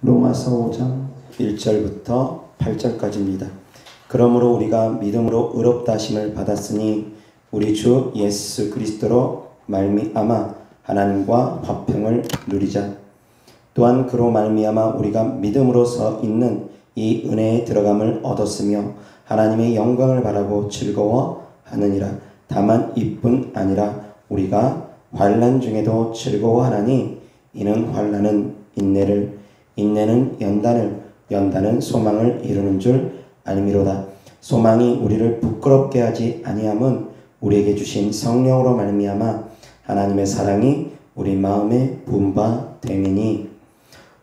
로마서 5장 1절부터 8절까지입니다. 그러므로 우리가 믿음으로 의롭다 하심을 받았으니 우리 주 예수 그리스도로 말미암아 하나님과 화평을 누리자. 또한 그로 말미암아 우리가 믿음으로서 있는 이 은혜에 들어감을 얻었으며 하나님의 영광을 바라고 즐거워하느니라. 다만 이뿐 아니라 우리가 환난 중에도 즐거워하나니 이는 환난은 인내를, 인내는 연단을, 연단은 소망을 이루는 줄 알미로다. 소망이 우리를 부끄럽게 하지 아니함은 우리에게 주신 성령으로 말미암아 하나님의 사랑이 우리 마음에 부은 바 됨이니,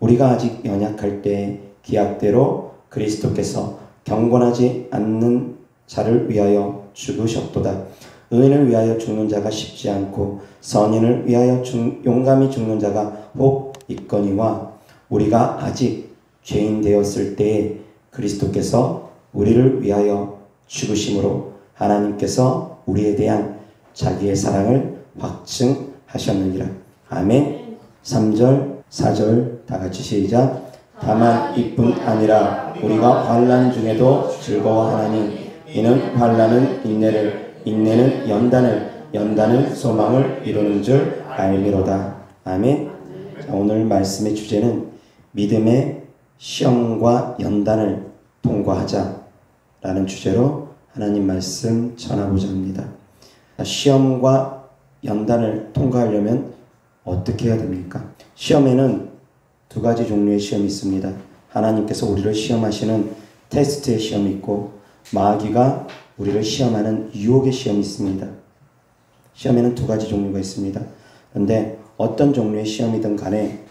우리가 아직 연약할 때 기약대로 그리스도께서 경건하지 않는 자를 위하여 죽으셨도다. 의인을 위하여 죽는 자가 쉽지 않고 선인을 위하여 용감히 죽는 자가 혹 있거니와, 우리가 아직 죄인 되었을 때에 그리스도께서 우리를 위하여 죽으심으로 하나님께서 우리에 대한 자기의 사랑을 확증하셨느니라. 아멘. 3절 4절 다 같이 시작. 다만 이뿐 아니라 우리가 환난 중에도 즐거워하나니 이는 환난은 인내를, 인내는 연단을, 연단은 소망을 이루는 줄 알미로다. 아멘. 자, 오늘 말씀의 주제는 믿음의 시험과 연단을 통과하자라는 주제로 하나님 말씀 전하고자 합니다. 시험과 연단을 통과하려면 어떻게 해야 됩니까? 시험에는 두 가지 종류의 시험이 있습니다. 하나님께서 우리를 시험하시는 테스트의 시험이 있고, 마귀가 우리를 시험하는 유혹의 시험이 있습니다. 시험에는 두 가지 종류가 있습니다. 그런데 어떤 종류의 시험이든 간에,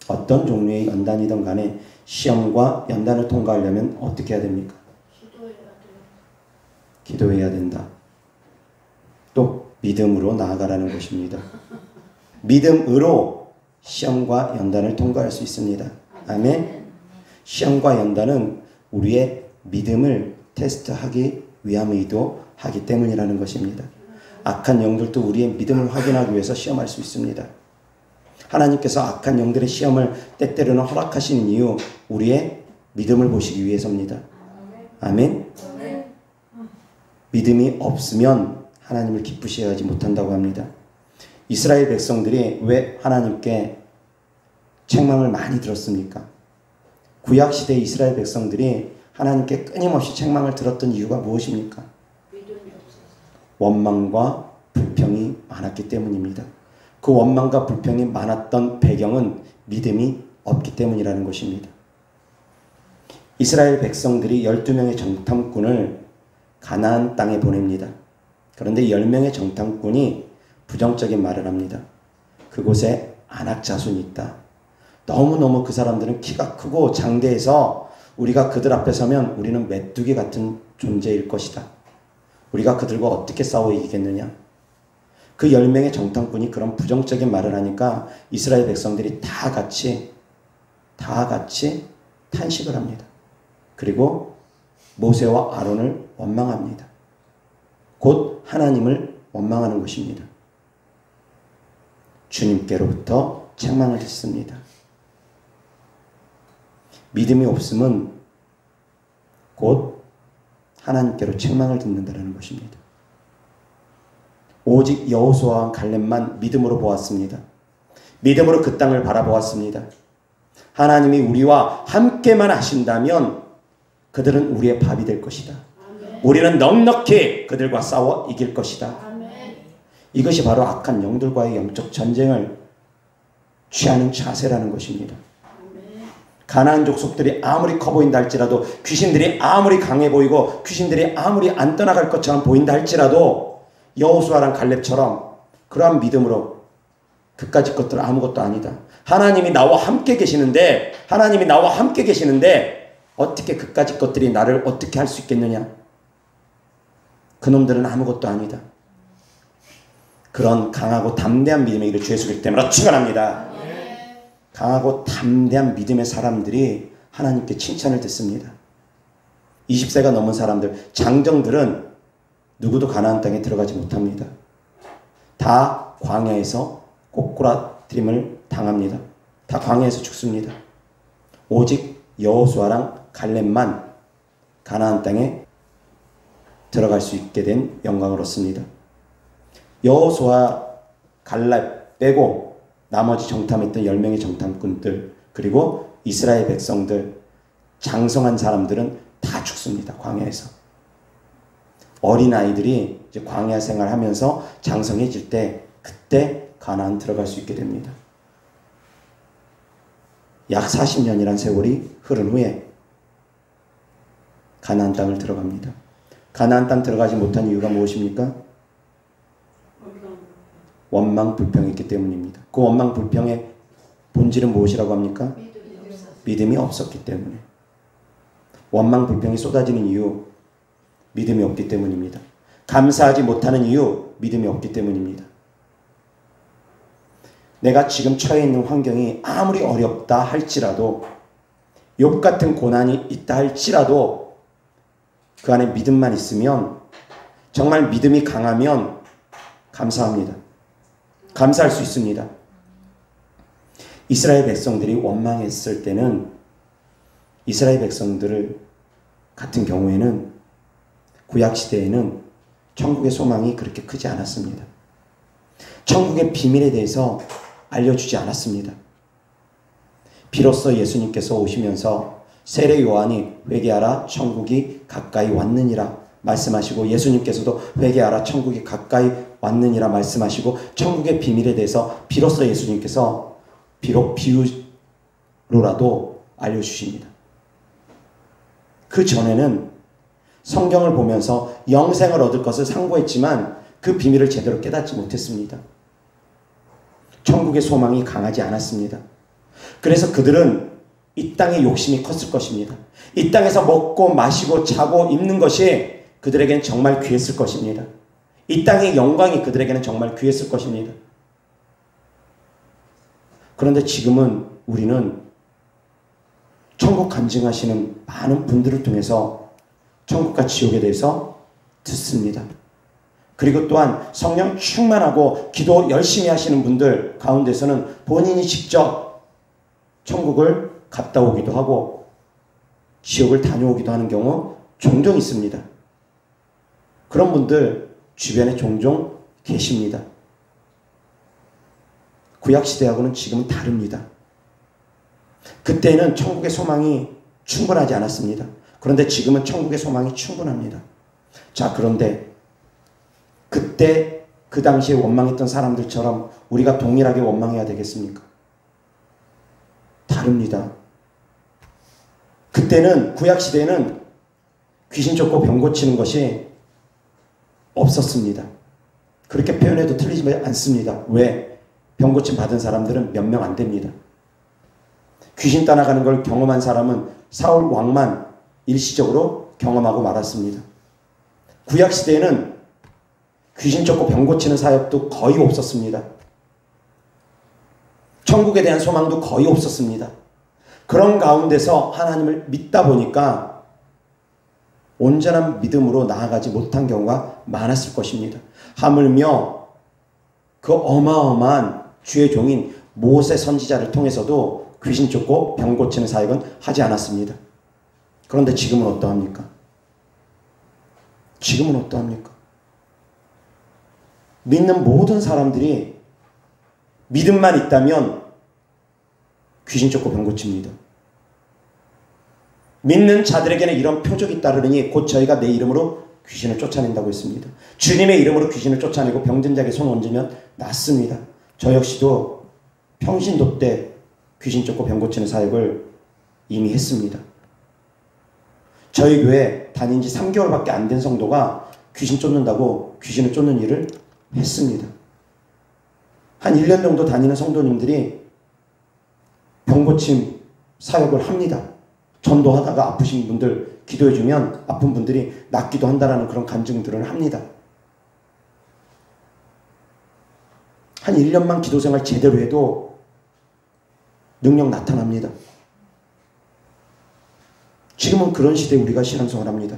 어떤 종류의 연단이든 간에 시험과 연단을 통과하려면 어떻게 해야 됩니까? 기도해야 된다. 또 믿음으로 나아가라는 것입니다. 믿음으로 시험과 연단을 통과할 수 있습니다. 아멘. 시험과 연단은 우리의 믿음을 테스트하기 위함이기도 하기 때문이라는 것입니다. 악한 영들도 우리의 믿음을 확인하기 위해서 시험할 수 있습니다. 하나님께서 악한 영들의 시험을 때때로는 허락하시는 이유, 우리의 믿음을 보시기 위해서입니다. 아멘. 믿음이 없으면 하나님을 기쁘시게 하지 못한다고 합니다. 이스라엘 백성들이 왜 하나님께 책망을 많이 들었습니까? 구약시대 이스라엘 백성들이 하나님께 끊임없이 책망을 들었던 이유가 무엇입니까? 원망과 불평이 많았기 때문입니다. 그 원망과 불평이 많았던 배경은 믿음이 없기 때문이라는 것입니다. 이스라엘 백성들이 12명의 정탐꾼을 가나안 땅에 보냅니다. 그런데 10명의 정탐꾼이 부정적인 말을 합니다. 그곳에 아낙 자손이 있다. 너무너무 그 사람들은 키가 크고 장대해서 우리가 그들 앞에 서면 우리는 메뚜기 같은 존재일 것이다. 우리가 그들과 어떻게 싸워 이기겠느냐. 그 10명의 정탐꾼이 그런 부정적인 말을 하니까 이스라엘 백성들이 다 같이 탄식을 합니다. 그리고 모세와 아론을 원망합니다. 곧 하나님을 원망하는 것입니다. 주님께로부터 책망을 듣습니다. 믿음이 없음은 곧 하나님께로 책망을 듣는다는 것입니다. 오직 여호수아와 갈렙만 믿음으로 보았습니다. 믿음으로 그 땅을 바라보았습니다. 하나님이 우리와 함께만 하신다면 그들은 우리의 밥이 될 것이다. 우리는 넉넉히 그들과 싸워 이길 것이다. 이것이 바로 악한 영들과의 영적 전쟁을 취하는 자세라는 것입니다. 가나안 족속들이 아무리 커 보인다 할지라도, 귀신들이 아무리 강해 보이고 귀신들이 아무리 안 떠나갈 것처럼 보인다 할지라도, 여호수아랑 갈렙처럼 그러한 믿음으로 그까짓 것들은 아무것도 아니다. 하나님이 나와 함께 계시는데 어떻게 그까짓 것들이 나를 어떻게 할 수 있겠느냐. 그놈들은 아무것도 아니다. 그런 강하고 담대한 믿음의 길을 주 예수 그리스도 때문에 축원합니다. 강하고 담대한 믿음의 사람들이 하나님께 칭찬을 듣습니다. 20세가 넘은 사람들, 장정들은 누구도 가나안 땅에 들어가지 못합니다. 다 광야에서 꼬꾸라뜨림을 당합니다. 다 광야에서 죽습니다. 오직 여호수아랑 갈렙만 가나안 땅에 들어갈 수 있게 된 영광을 얻습니다. 여호수아, 갈렙 빼고 나머지 정탐했던 10명의 정탐꾼들, 그리고 이스라엘 백성들, 장성한 사람들은 다 죽습니다. 광야에서. 어린아이들이 이제 광야 생활하면서 장성해질 때 그때 가나안 들어갈 수 있게 됩니다. 약 40년이란 세월이 흐른 후에 가나안 땅을 들어갑니다. 가나안 땅 들어가지 못한 이유가 무엇입니까? 원망 불평했기 때문입니다. 그 원망 불평의 본질은 무엇이라고 합니까? 믿음이 없었기 때문에. 원망 불평이 쏟아지는 이유, 믿음이 없기 때문입니다. 감사하지 못하는 이유, 믿음이 없기 때문입니다. 내가 지금 처해 있는 환경이 아무리 어렵다 할지라도, 욥 같은 고난이 있다 할지라도 그 안에 믿음만 있으면, 정말 믿음이 강하면 감사합니다. 감사할 수 있습니다. 이스라엘 백성들이 원망했을 때는, 이스라엘 백성들 같은 경우에는 구약시대에는 천국의 소망이 그렇게 크지 않았습니다. 천국의 비밀에 대해서 알려주지 않았습니다. 비로소 예수님께서 오시면서 세례 요한이 회개하라 천국이 가까이 왔느니라 말씀하시고, 예수님께서도 회개하라 천국이 가까이 왔느니라 말씀하시고, 천국의 비밀에 대해서 비로소 예수님께서 비록 비유로라도 알려주십니다. 그 전에는 성경을 보면서 영생을 얻을 것을 상고했지만 그 비밀을 제대로 깨닫지 못했습니다. 천국의 소망이 강하지 않았습니다. 그래서 그들은 이 땅의 욕심이 컸을 것입니다. 이 땅에서 먹고 마시고 자고 입는 것이 그들에게는 정말 귀했을 것입니다. 이 땅의 영광이 그들에게는 정말 귀했을 것입니다. 그런데 지금은 우리는 천국 간증하시는 많은 분들을 통해서 천국과 지옥에 대해서 듣습니다. 그리고 또한 성령 충만하고 기도 열심히 하시는 분들 가운데서는 본인이 직접 천국을 갔다 오기도 하고 지옥을 다녀오기도 하는 경우 종종 있습니다. 그런 분들 주변에 종종 계십니다. 구약시대하고는 지금은 다릅니다. 그때는 천국의 소망이 충분하지 않았습니다. 그런데 지금은 천국의 소망이 충분합니다. 자, 그런데 그때 그 당시에 원망했던 사람들처럼 우리가 동일하게 원망해야 되겠습니까? 다릅니다. 그때는, 구약시대에는 귀신 쫓고 병 고치는 것이 없었습니다. 그렇게 표현해도 틀리지 않습니다. 왜? 병 고침 받은 사람들은 몇 명 안 됩니다. 귀신 떠나가는 걸 경험한 사람은 사울 왕만 일시적으로 경험하고 말았습니다. 구약시대에는 귀신 쫓고 병 고치는 사역도 거의 없었습니다. 천국에 대한 소망도 거의 없었습니다. 그런 가운데서 하나님을 믿다 보니까 온전한 믿음으로 나아가지 못한 경우가 많았을 것입니다. 하물며 그 어마어마한 주의 종인 모세 선지자를 통해서도 귀신 쫓고 병 고치는 사역은 하지 않았습니다. 그런데 지금은 어떠합니까? 지금은 어떠합니까? 믿는 모든 사람들이 믿음만 있다면 귀신 쫓고 병 고칩니다. 믿는 자들에게는 이런 표적이 따르니 곧 저희가 내 이름으로 귀신을 쫓아낸다고 했습니다. 주님의 이름으로 귀신을 쫓아내고 병든 자에게 손 얹으면 낫습니다. 저 역시도 평신도 때 귀신 쫓고 병 고치는 사역을 이미 했습니다. 저희 교회 다닌 지 3개월밖에 안 된 성도가 귀신 쫓는다고 귀신을 쫓는 일을 했습니다. 한 1년 정도 다니는 성도님들이 병 고침 사역을 합니다. 전도하다가 아프신 분들 기도해주면 아픈 분들이 낫기도 한다라는 그런 간증들을 합니다. 한 1년만 기도생활 제대로 해도 능력 나타납니다. 지금은 그런 시대에 우리가 신앙생활 합니다.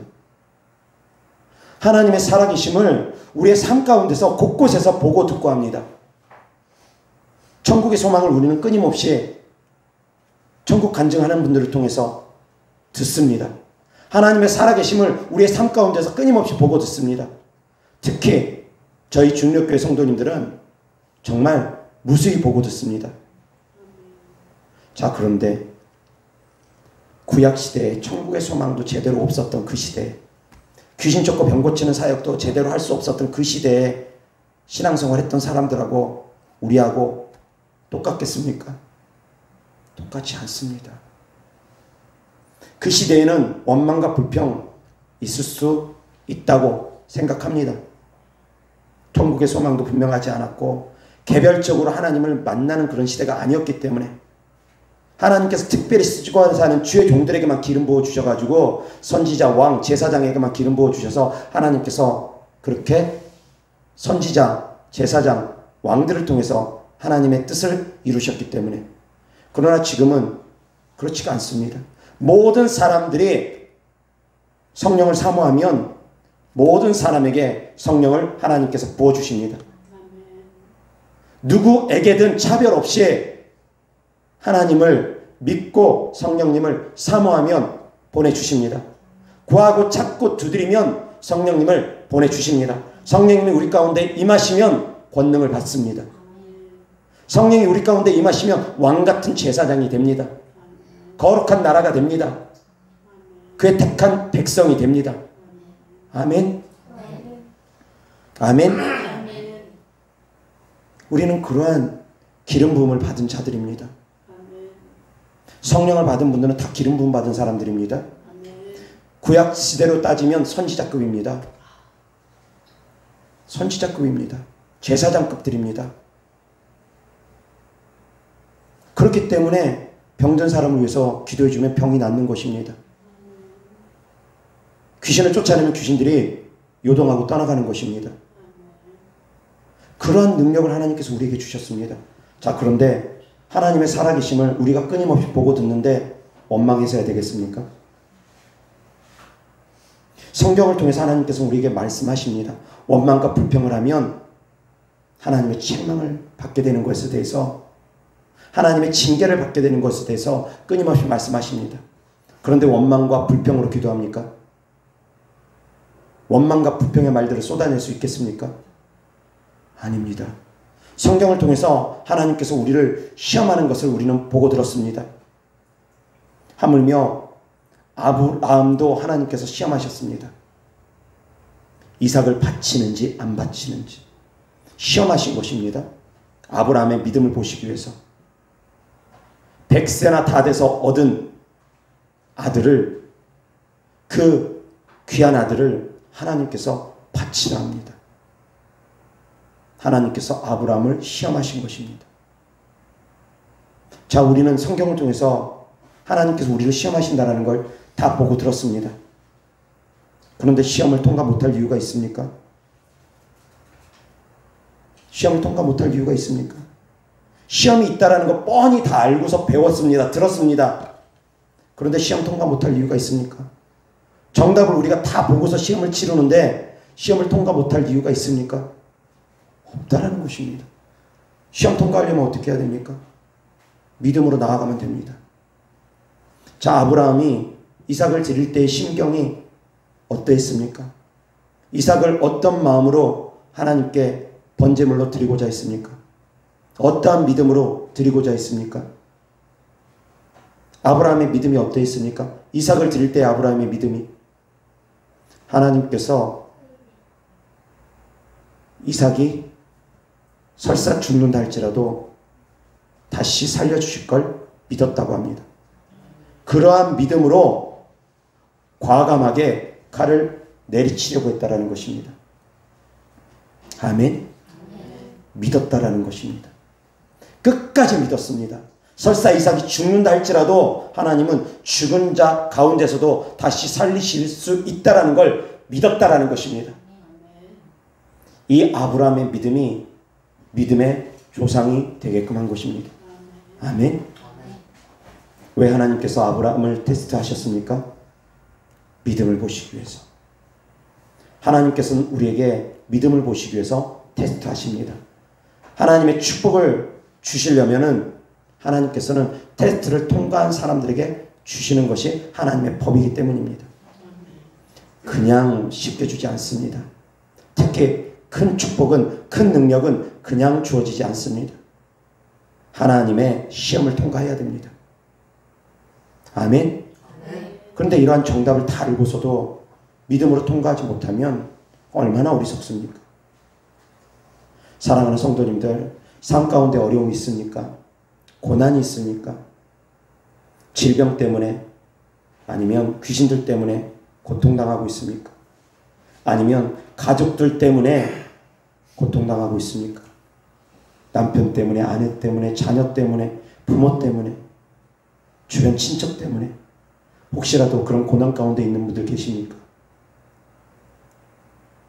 하나님의 살아계심을 우리의 삶 가운데서 곳곳에서 보고 듣고 합니다. 천국의 소망을 우리는 끊임없이 천국 간증하는 분들을 통해서 듣습니다. 하나님의 살아계심을 우리의 삶 가운데서 끊임없이 보고 듣습니다. 특히 저희 중력교회 성도님들은 정말 무수히 보고 듣습니다. 자, 그런데 구약시대에 천국의 소망도 제대로 없었던 그 시대에, 귀신 쫓고 병 고치는 사역도 제대로 할 수 없었던 그 시대에 신앙생활 했던 사람들하고 우리하고 똑같겠습니까? 똑같지 않습니다. 그 시대에는 원망과 불평 있을 수 있다고 생각합니다. 천국의 소망도 분명하지 않았고 개별적으로 하나님을 만나는 그런 시대가 아니었기 때문에 하나님께서 특별히 쓰고 하는 주의 종들에게만 기름 부어 주셔가지고 선지자, 왕, 제사장에게만 기름 부어 주셔서 하나님께서 그렇게 선지자, 제사장, 왕들을 통해서 하나님의 뜻을 이루셨기 때문에. 그러나 지금은 그렇지가 않습니다. 모든 사람들이 성령을 사모하면 모든 사람에게 성령을 하나님께서 부어주십니다. 누구에게든 차별 없이 하나님을 믿고 성령님을 사모하면 보내주십니다. 구하고 찾고 두드리면 성령님을 보내주십니다. 성령님이 우리 가운데 임하시면 권능을 받습니다. 성령이 우리 가운데 임하시면 왕같은 제사장이 됩니다. 거룩한 나라가 됩니다. 그의 택한 백성이 됩니다. 아멘. 아멘. 우리는 그러한 기름 부음을 받은 자들입니다. 성령을 받은 분들은 다 기름 부음 받은 사람들입니다. 구약 시대로 따지면 선지자급입니다. 선지자급입니다. 제사장급들입니다. 그렇기 때문에 병든 사람을 위해서 기도해주면 병이 낫는 것입니다. 귀신을 쫓아내면 귀신들이 요동하고 떠나가는 것입니다. 그러한 능력을 하나님께서 우리에게 주셨습니다. 자, 그런데 하나님의 살아계심을 우리가 끊임없이 보고 듣는데 원망해서 해야 되겠습니까? 성경을 통해서 하나님께서 우리에게 말씀하십니다. 원망과 불평을 하면 하나님의 책망을 받게 되는 것에 대해서, 하나님의 징계를 받게 되는 것에 대해서 끊임없이 말씀하십니다. 그런데 원망과 불평으로 기도합니까? 원망과 불평의 말들을 쏟아낼 수 있겠습니까? 아닙니다. 성경을 통해서 하나님께서 우리를 시험하는 것을 우리는 보고 들었습니다. 하물며 아브라함도 하나님께서 시험하셨습니다. 이삭을 바치는지 안 바치는지 시험하신 것입니다. 아브라함의 믿음을 보시기 위해서. 100세나 다 돼서 얻은 아들을, 그 귀한 아들을 하나님께서 바치라 합니다. 하나님께서 아브라함을 시험하신 것입니다. 자, 우리는 성경을 통해서 하나님께서 우리를 시험하신다는 걸 다 보고 들었습니다. 그런데 시험을 통과 못할 이유가 있습니까? 시험을 통과 못할 이유가 있습니까? 시험이 있다는 거 뻔히 다 알고서 배웠습니다. 들었습니다. 그런데 시험 통과 못할 이유가 있습니까? 정답을 우리가 다 보고서 시험을 치르는데 시험을 통과 못할 이유가 있습니까? 없다라는 것입니다. 시험 통과하려면 어떻게 해야 됩니까? 믿음으로 나아가면 됩니다. 자, 아브라함이 이삭을 드릴 때의 심경이 어떠했습니까? 이삭을 어떤 마음으로 하나님께 번제물로 드리고자 했습니까? 어떠한 믿음으로 드리고자 했습니까? 아브라함의 믿음이 어떠했습니까? 이삭을 드릴 때 아브라함의 믿음이, 하나님께서 이삭이 설사 죽는다 할지라도 다시 살려주실 걸 믿었다고 합니다. 그러한 믿음으로 과감하게 칼을 내리치려고 했다라는 것입니다. 아멘. 믿었다라는 것입니다. 끝까지 믿었습니다. 설사 이삭이 죽는다 할지라도 하나님은 죽은 자 가운데서도 다시 살리실 수 있다라는 걸 믿었다라는 것입니다. 이 아브라함의 믿음이 믿음의 조상이 되게끔 한 것입니다. 아멘. 왜 하나님께서 아브라함을 테스트하셨습니까? 믿음을 보시기 위해서. 하나님께서는 우리에게 믿음을 보시기 위해서 테스트하십니다. 하나님의 축복을 주시려면은 하나님께서는 테스트를 통과한 사람들에게 주시는 것이 하나님의 법이기 때문입니다. 그냥 쉽게 주지 않습니다. 특히 큰 축복은, 큰 능력은 그냥 주어지지 않습니다. 하나님의 시험을 통과해야 됩니다. 아멘. 그런데 이러한 정답을 다 알고서도 믿음으로 통과하지 못하면 얼마나 어리석습니까? 사랑하는 성도님들, 삶 가운데 어려움이 있습니까? 고난이 있습니까? 질병 때문에, 아니면 귀신들 때문에 고통당하고 있습니까? 아니면 가족들 때문에 고통당하고 있습니까? 남편 때문에, 아내 때문에, 자녀 때문에, 부모 때문에, 주변 친척 때문에 혹시라도 그런 고난 가운데 있는 분들 계십니까?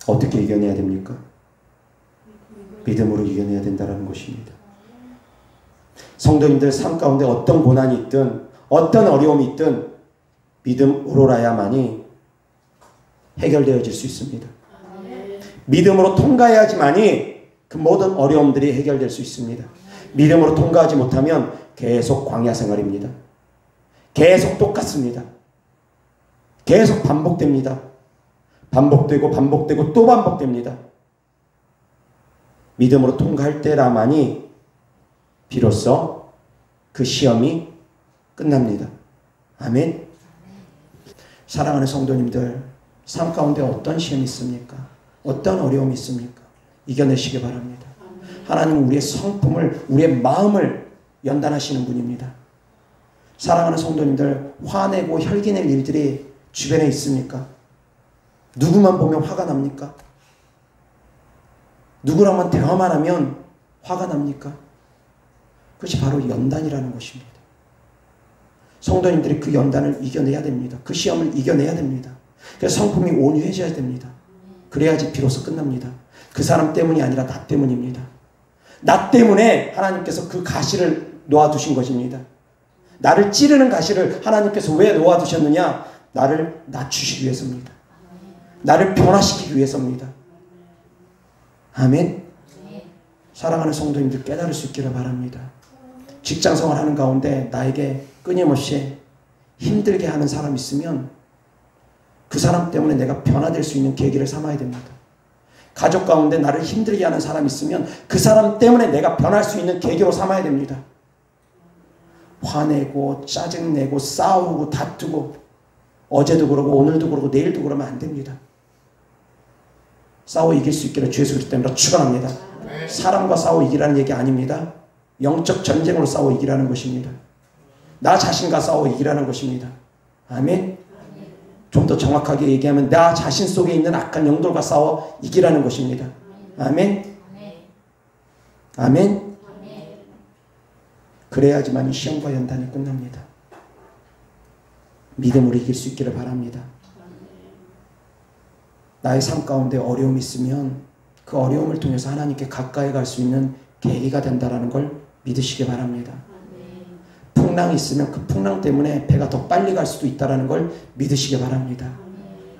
어떻게 이겨내야 됩니까? 믿음으로 이겨내야 된다는 것입니다. 성도님들 삶 가운데 어떤 고난이 있든 어떤 어려움이 있든 믿음으로라야만이 해결되어질 수 있습니다. 믿음으로 통과해야지만이 그 모든 어려움들이 해결될 수 있습니다. 믿음으로 통과하지 못하면 계속 광야 생활입니다. 계속 똑같습니다. 계속 반복됩니다. 반복되고 반복되고 또 반복됩니다. 믿음으로 통과할 때라만이 비로소 그 시험이 끝납니다. 아멘. 사랑하는 성도님들, 삶 가운데 어떤 시험이 있습니까? 어떤 어려움이 있습니까? 이겨내시기 바랍니다. 하나님은 우리의 성품을, 우리의 마음을 연단하시는 분입니다. 사랑하는 성도님들, 화내고 혈기낼 일들이 주변에 있습니까? 누구만 보면 화가 납니까? 누구랑만 대화만 하면 화가 납니까? 그것이 바로 연단이라는 것입니다. 성도님들이 그 연단을 이겨내야 됩니다. 그 시험을 이겨내야 됩니다. 그래서 성품이 온유해져야 됩니다. 그래야지 비로소 끝납니다. 그 사람 때문이 아니라 나 때문입니다. 나 때문에 하나님께서 그 가시를 놓아두신 것입니다. 나를 찌르는 가시를 하나님께서 왜 놓아두셨느냐? 나를 낮추시기 위해서입니다. 나를 변화시키기 위해서입니다. 아멘. 사랑하는 성도님들 깨달을 수 있기를 바랍니다. 직장생활 하는 가운데 나에게 끊임없이 힘들게 하는 사람 있으면 그 사람 때문에 내가 변화될 수 있는 계기를 삼아야 됩니다. 가족 가운데 나를 힘들게 하는 사람 있으면 그 사람 때문에 내가 변할 수 있는 계기로 삼아야 됩니다. 화내고 짜증내고 싸우고 다투고 어제도 그러고 오늘도 그러고 내일도 그러면 안 됩니다. 싸워 이길 수 있기를 주 예수 그리스도 때문에 축원합니다. 사람과 싸워 이기라는 얘기 아닙니다. 영적 전쟁으로 싸워 이기라는 것입니다. 나 자신과 싸워 이기라는 것입니다. 아멘. 좀 더 정확하게 얘기하면 나 자신 속에 있는 악한 영들과 싸워 이기라는 것입니다. 아멘. 아멘. 그래야지만 이 시험과 연단이 끝납니다. 믿음으로 이길 수 있기를 바랍니다. 나의 삶 가운데 어려움이 있으면 그 어려움을 통해서 하나님께 가까이 갈 수 있는 계기가 된다는 걸 믿으시기 바랍니다. 풍랑이 있으면 그 풍랑 때문에 배가 더 빨리 갈 수도 있다는 걸 믿으시기 바랍니다.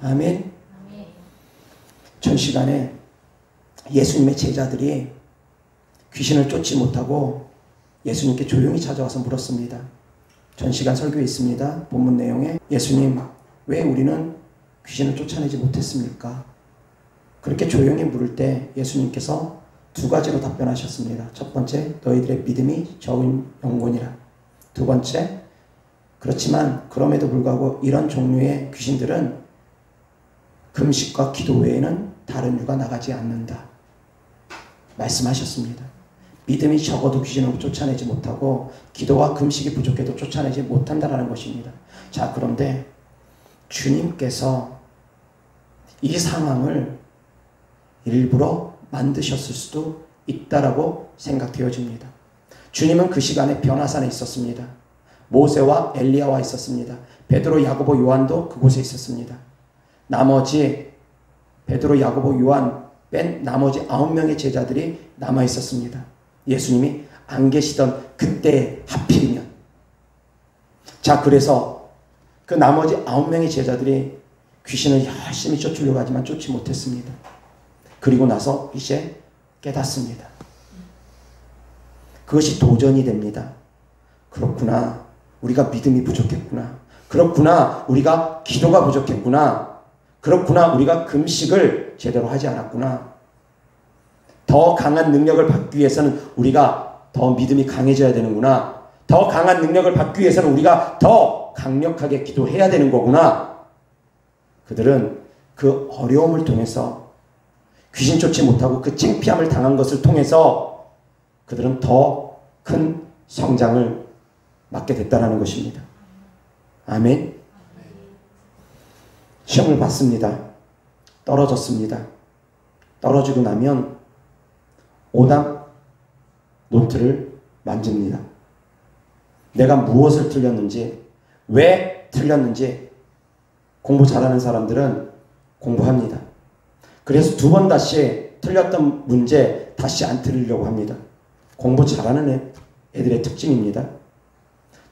아멘. 전 시간에 예수님의 제자들이 귀신을 쫓지 못하고 예수님께 조용히 찾아와서 물었습니다. 전 시간 설교에 있습니다. 본문 내용에 예수님, 왜 우리는 귀신을 쫓아내지 못했습니까? 그렇게 조용히 물을 때 예수님께서 두 가지로 답변하셨습니다. 첫 번째, 너희들의 믿음이 적은 영혼이라. 두 번째, 그렇지만 그럼에도 불구하고 이런 종류의 귀신들은 금식과 기도 외에는 다른 이유가 나가지 않는다. 말씀하셨습니다. 믿음이 적어도 귀신을 쫓아내지 못하고 기도와 금식이 부족해도 쫓아내지 못한다는 것입니다. 자, 그런데 주님께서 이 상황을 일부러 만드셨을 수도 있다라고 생각되어집니다. 주님은 그 시간에 변화산에 있었습니다. 모세와 엘리야와 있었습니다. 베드로, 야고보, 요한도 그곳에 있었습니다. 나머지 베드로, 야고보, 요한 뺀 나머지 9명의 제자들이 남아 있었습니다. 예수님이 안 계시던 그때 하필이면. 자, 그래서 그 나머지 9명의 제자들이 귀신을 열심히 쫓으려고 하지만 쫓지 못했습니다. 그리고 나서 이제 깨닫습니다. 그것이 도전이 됩니다. 그렇구나. 우리가 믿음이 부족했구나. 그렇구나. 우리가 기도가 부족했구나. 그렇구나. 우리가 금식을 제대로 하지 않았구나. 더 강한 능력을 받기 위해서는 우리가 더 믿음이 강해져야 되는구나. 더 강한 능력을 받기 위해서는 우리가 더 강력하게 기도해야 되는 거구나. 그들은 그 어려움을 통해서 귀신 쫓지 못하고 그 창피함을 당한 것을 통해서 그들은 더 큰 성장을 맞게 됐다는 것입니다. 아멘. 시험을 받습니다. 떨어졌습니다. 떨어지고 나면 오답 노트를 만집니다. 내가 무엇을 틀렸는지, 왜 틀렸는지 공부 잘하는 사람들은 공부합니다. 그래서 2번 다시 틀렸던 문제 다시 안 틀리려고 합니다. 공부 잘하는 애들의 특징입니다.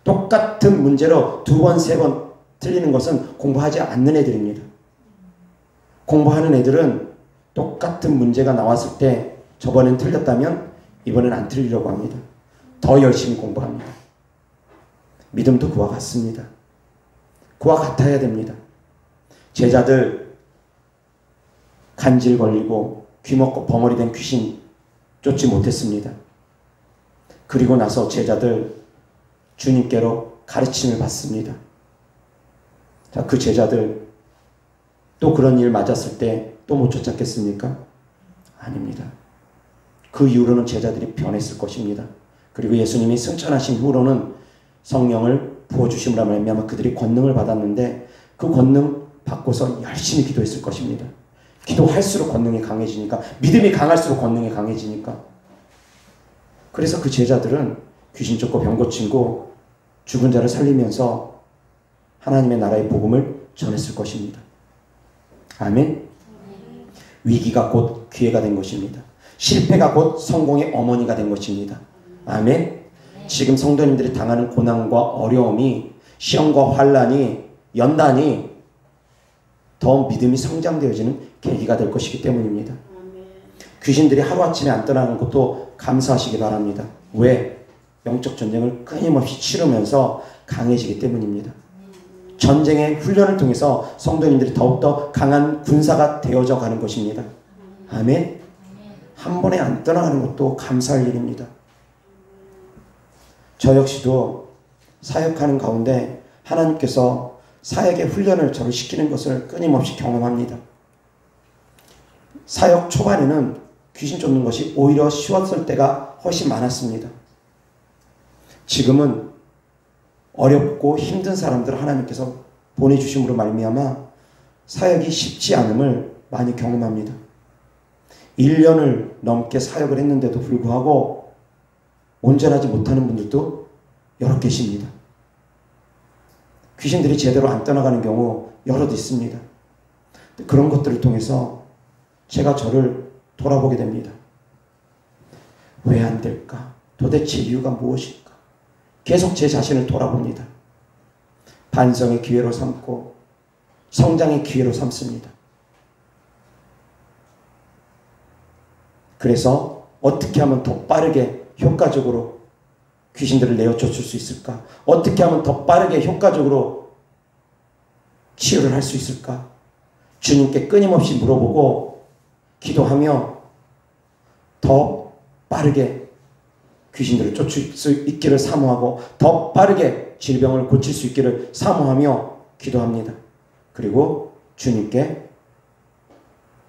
똑같은 문제로 2번, 3번 틀리는 것은 공부하지 않는 애들입니다. 공부하는 애들은 똑같은 문제가 나왔을 때 저번엔 틀렸다면 이번엔 안 틀리려고 합니다. 더 열심히 공부합니다. 믿음도 그와 같습니다. 그와 같아야 됩니다. 제자들 간질 걸리고 귀먹고 벙어리 된 귀신 쫓지 못했습니다. 그리고 나서 제자들 주님께로 가르침을 받습니다. 자, 그 제자들 또 그런 일 맞았을 때 또 못 쫓았겠습니까? 아닙니다. 그 이후로는 제자들이 변했을 것입니다. 그리고 예수님이 승천하신 후로는 성령을 부어주심으로 말미암아 그들이 권능을 받았는데 그 권능 받고서 열심히 기도했을 것입니다. 기도할수록 권능이 강해지니까, 믿음이 강할수록 권능이 강해지니까. 그래서 그 제자들은 귀신 쫓고 병 고치고 죽은 자를 살리면서 하나님의 나라의 복음을 전했을 것입니다. 아멘. 위기가 곧 기회가 된 것입니다. 실패가 곧 성공의 어머니가 된 것입니다. 아멘. 지금 성도님들이 당하는 고난과 어려움이, 시험과 환난이, 연단이 더 믿음이 성장되어지는 계기가 될 것이기 때문입니다. 귀신들이 하루아침에 안 떠나는 것도 감사하시기 바랍니다. 왜? 영적 전쟁을 끊임없이 치르면서 강해지기 때문입니다. 전쟁의 훈련을 통해서 성도님들이 더욱더 강한 군사가 되어져 가는 것입니다. 아멘. 한 번에 안 떠나가는 것도 감사할 일입니다. 저 역시도 사역하는 가운데 하나님께서 사역의 훈련을 저를 시키는 것을 끊임없이 경험합니다. 사역 초반에는 귀신 쫓는 것이 오히려 쉬웠을 때가 훨씬 많았습니다. 지금은 어렵고 힘든 사람들을 하나님께서 보내주심으로 말미암아 사역이 쉽지 않음을 많이 경험합니다. 1년을 넘게 사역을 했는데도 불구하고 온전하지 못하는 분들도 여러 계십니다. 귀신들이 제대로 안 떠나가는 경우 여럿 있습니다. 그런 것들을 통해서 제가 저를 돌아보게 됩니다. 왜 안 될까? 도대체 이유가 무엇일까? 계속 제 자신을 돌아봅니다. 반성의 기회로 삼고 성장의 기회로 삼습니다. 그래서 어떻게 하면 더 빠르게 효과적으로 귀신들을 내어 쫓을 수 있을까? 어떻게 하면 더 빠르게 효과적으로 치유를 할 수 있을까? 주님께 끊임없이 물어보고 기도하며 더 빠르게 귀신들을 쫓을 수 있기를 사모하고 더 빠르게 질병을 고칠 수 있기를 사모하며 기도합니다. 그리고 주님께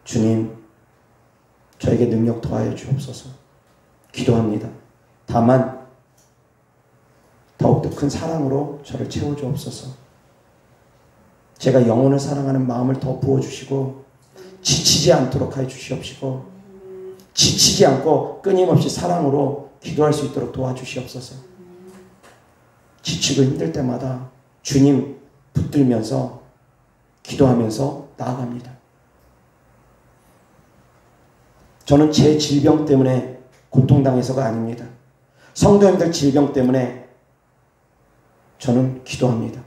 주님 저에게 능력 더하여 주옵소서 기도합니다. 다만 더욱더 큰 사랑으로 저를 채워주옵소서. 제가 영혼을 사랑하는 마음을 더 부어주시고 지치지 않도록 하여 주시옵시고 지치지 않고 끊임없이 사랑으로 기도할 수 있도록 도와주시옵소서. 지치고 힘들 때마다 주님 붙들면서 기도하면서 나아갑니다. 저는 제 질병 때문에 고통당해서가 아닙니다. 성도님들 질병 때문에 저는 기도합니다.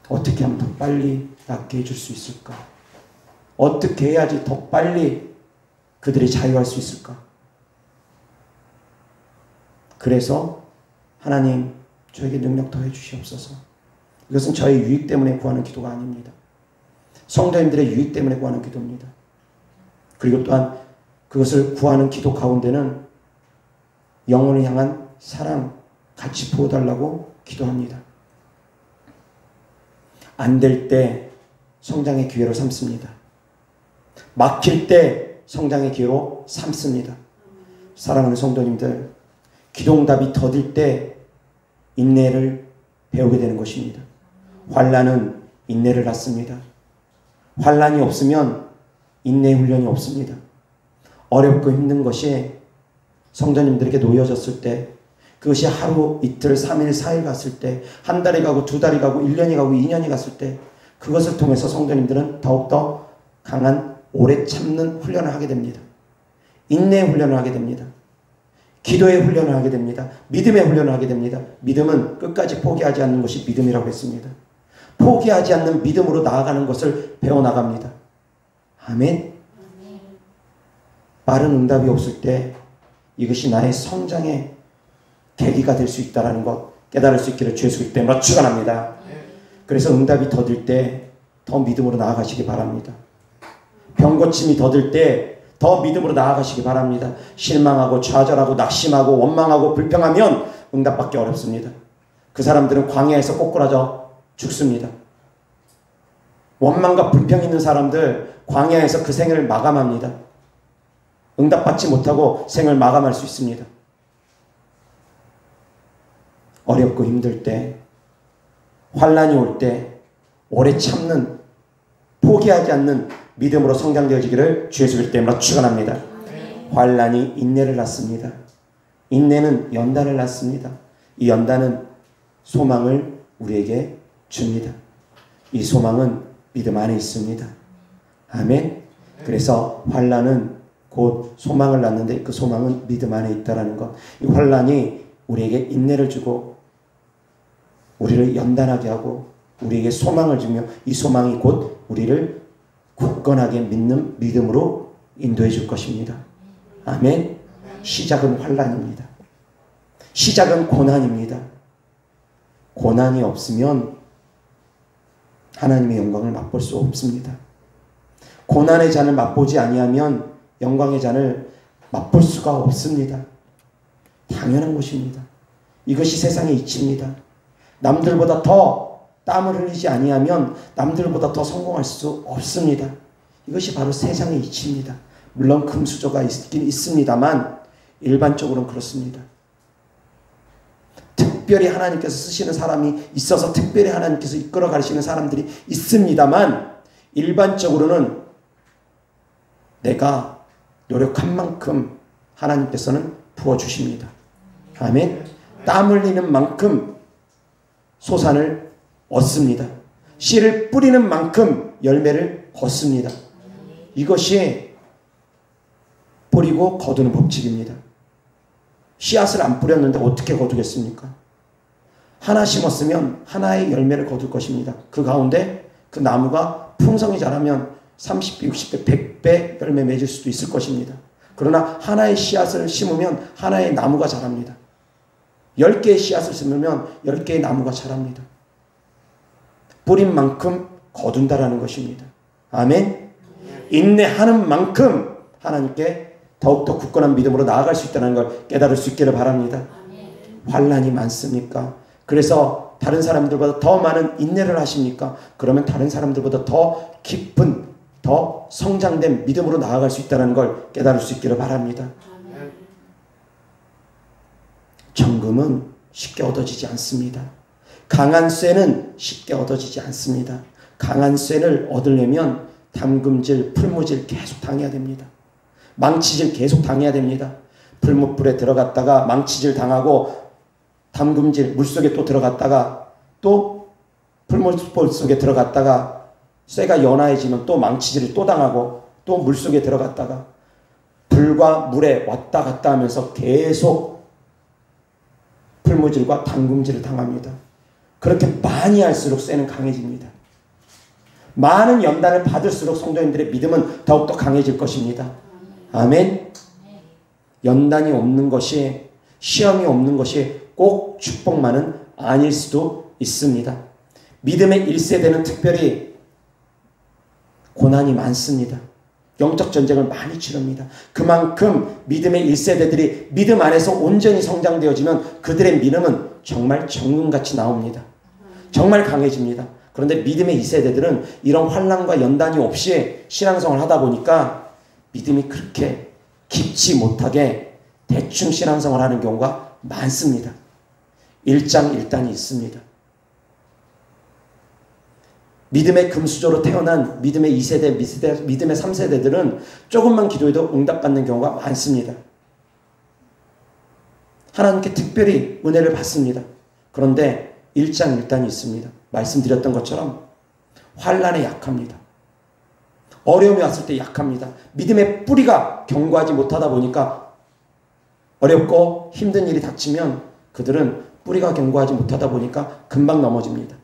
어떻게 하면 더 빨리 낫게 해줄 수 있을까? 어떻게 해야지 더 빨리 그들이 자유할 수 있을까? 그래서 하나님 저에게 능력 더해 주시옵소서. 이것은 저의 유익 때문에 구하는 기도가 아닙니다. 성도님들의 유익 때문에 구하는 기도입니다. 그리고 또한 그것을 구하는 기도 가운데는 영혼을 향한 사랑 같이 부어달라고 기도합니다. 안 될 때 성장의 기회로 삼습니다. 막힐 때 성장의 기회로 삼습니다. 사랑하는 성도님들, 기도응답이 더딜 때 인내를 배우게 되는 것입니다. 환난은 인내를 낳습니다. 환난이 없으면 인내 훈련이 없습니다. 어렵고 힘든 것이 성도님들에게 놓여졌을 때, 그것이 하루, 이틀, 3일, 4일 갔을 때, 한 달이 가고 2달이 가고 1년이 가고 2년이 갔을 때, 그것을 통해서 성도님들은 더욱더 강한 오래 참는 훈련을 하게 됩니다. 인내의 훈련을 하게 됩니다. 기도의 훈련을 하게 됩니다. 믿음의 훈련을 하게 됩니다. 믿음은 끝까지 포기하지 않는 것이 믿음이라고 했습니다. 포기하지 않는 믿음으로 나아가는 것을 배워나갑니다. 아멘. 빠른 응답이 없을 때 이것이 나의 성장의 계기가 될 수 있다는 것 깨달을 수 있기를 주 예수 그리스도 이름으로 축원합니다. 그래서 응답이 더딜 때 더 믿음으로 나아가시기 바랍니다. 병고침이 더딜 때 더 믿음으로 나아가시기 바랍니다. 실망하고 좌절하고 낙심하고 원망하고 불평하면 응답받기 어렵습니다. 그 사람들은 광야에서 꼬꾸라져 죽습니다. 원망과 불평이 있는 사람들 광야에서 그 생을 마감합니다. 응답받지 못하고 생을 마감할 수 있습니다. 어렵고 힘들 때, 환난이 올 때 오래 참는, 포기하지 않는 믿음으로 성장되어지기를 주 예수 그리스도 이름으로 축원합니다. 환난이 인내를 낳습니다. 인내는 연단을 낳습니다. 이 연단은 소망을 우리에게 줍니다. 이 소망은 믿음 안에 있습니다. 아멘. 그래서 환난은 곧 소망을 낳는데 그 소망은 믿음 안에 있다라는 것. 이 환난이 우리에게 인내를 주고 우리를 연단하게 하고 우리에게 소망을 주며 이 소망이 곧 우리를 굳건하게 믿는 믿음으로 인도해 줄 것입니다. 아멘. 시작은 환난입니다. 시작은 고난입니다. 고난이 없으면 하나님의 영광을 맛볼 수 없습니다. 고난의 잔을 맛보지 아니하면 영광의 잔을 맛볼 수가 없습니다. 당연한 것입니다. 이것이 세상의 이치입니다. 남들보다 더 땀을 흘리지 아니하면 남들보다 더 성공할 수 없습니다. 이것이 바로 세상의 이치입니다. 물론 금수저가 있긴 있습니다만 일반적으로는 그렇습니다. 특별히 하나님께서 쓰시는 사람이 있어서 특별히 하나님께서 이끌어 가시는 사람들이 있습니다만 일반적으로는 내가 노력한 만큼 하나님께서는 부어주십니다. 아멘. 땀 흘리는 만큼 소산을 얻습니다. 씨를 뿌리는 만큼 열매를 거습니다. 이것이 뿌리고 거두는 법칙입니다. 씨앗을 안 뿌렸는데 어떻게 거두겠습니까? 하나 심었으면 하나의 열매를 거둘 것입니다. 그 가운데 그 나무가 풍성히 자라면 30배, 60배, 100배 열매 맺을 수도 있을 것입니다. 그러나 하나의 씨앗을 심으면 하나의 나무가 자랍니다. 10개의 씨앗을 심으면 10개의 나무가 자랍니다. 뿌린 만큼 거둔다라는 것입니다. 아멘. 인내하는 만큼 하나님께 더욱더 굳건한 믿음으로 나아갈 수 있다는 걸 깨달을 수 있기를 바랍니다. 환난이 많습니까? 그래서 다른 사람들보다 더 많은 인내를 하십니까? 그러면 다른 사람들보다 더 깊은, 더 성장된 믿음으로 나아갈 수 있다는 걸 깨달을 수 있기를 바랍니다. 정금은 쉽게 얻어지지 않습니다. 강한 쇠는 쉽게 얻어지지 않습니다. 강한 쇠를 얻으려면 담금질, 풀무질 계속 당해야 됩니다. 망치질 계속 당해야 됩니다. 풀무불에 들어갔다가 망치질 당하고 담금질 물속에 또 들어갔다가 또 풀무불 속에 들어갔다가 쇠가 연화해지면 또 망치질을 또 당하고 또 물속에 들어갔다가 불과 물에 왔다 갔다 하면서 계속 풀무질과 담금질을 당합니다. 그렇게 많이 할수록 쇠는 강해집니다. 많은 연단을 받을수록 성도님들의 믿음은 더욱더 강해질 것입니다. 아멘. 연단이 없는 것이, 시험이 없는 것이 꼭 축복만은 아닐 수도 있습니다. 믿음의 1세대는 특별히 고난이 많습니다. 영적 전쟁을 많이 치릅니다. 그만큼 믿음의 1세대들이 믿음 안에서 온전히 성장되어지면 그들의 믿음은 정말 정금같이 나옵니다. 정말 강해집니다. 그런데 믿음의 2세대들은 이런 환난과 연단이 없이 신앙생활을 하다 보니까 믿음이 그렇게 깊지 못하게 대충 신앙생활을 하는 경우가 많습니다. 일장일단이 있습니다. 믿음의 금수저로 태어난 믿음의 2세대, 믿음의 3세대들은 조금만 기도해도 응답받는 경우가 많습니다. 하나님께 특별히 은혜를 받습니다. 그런데 일장일단이 있습니다. 말씀드렸던 것처럼 환난에 약합니다. 어려움이 왔을 때 약합니다. 믿음의 뿌리가 견고하지 못하다 보니까 어렵고 힘든 일이 닥치면 그들은 뿌리가 견고하지 못하다 보니까 금방 넘어집니다.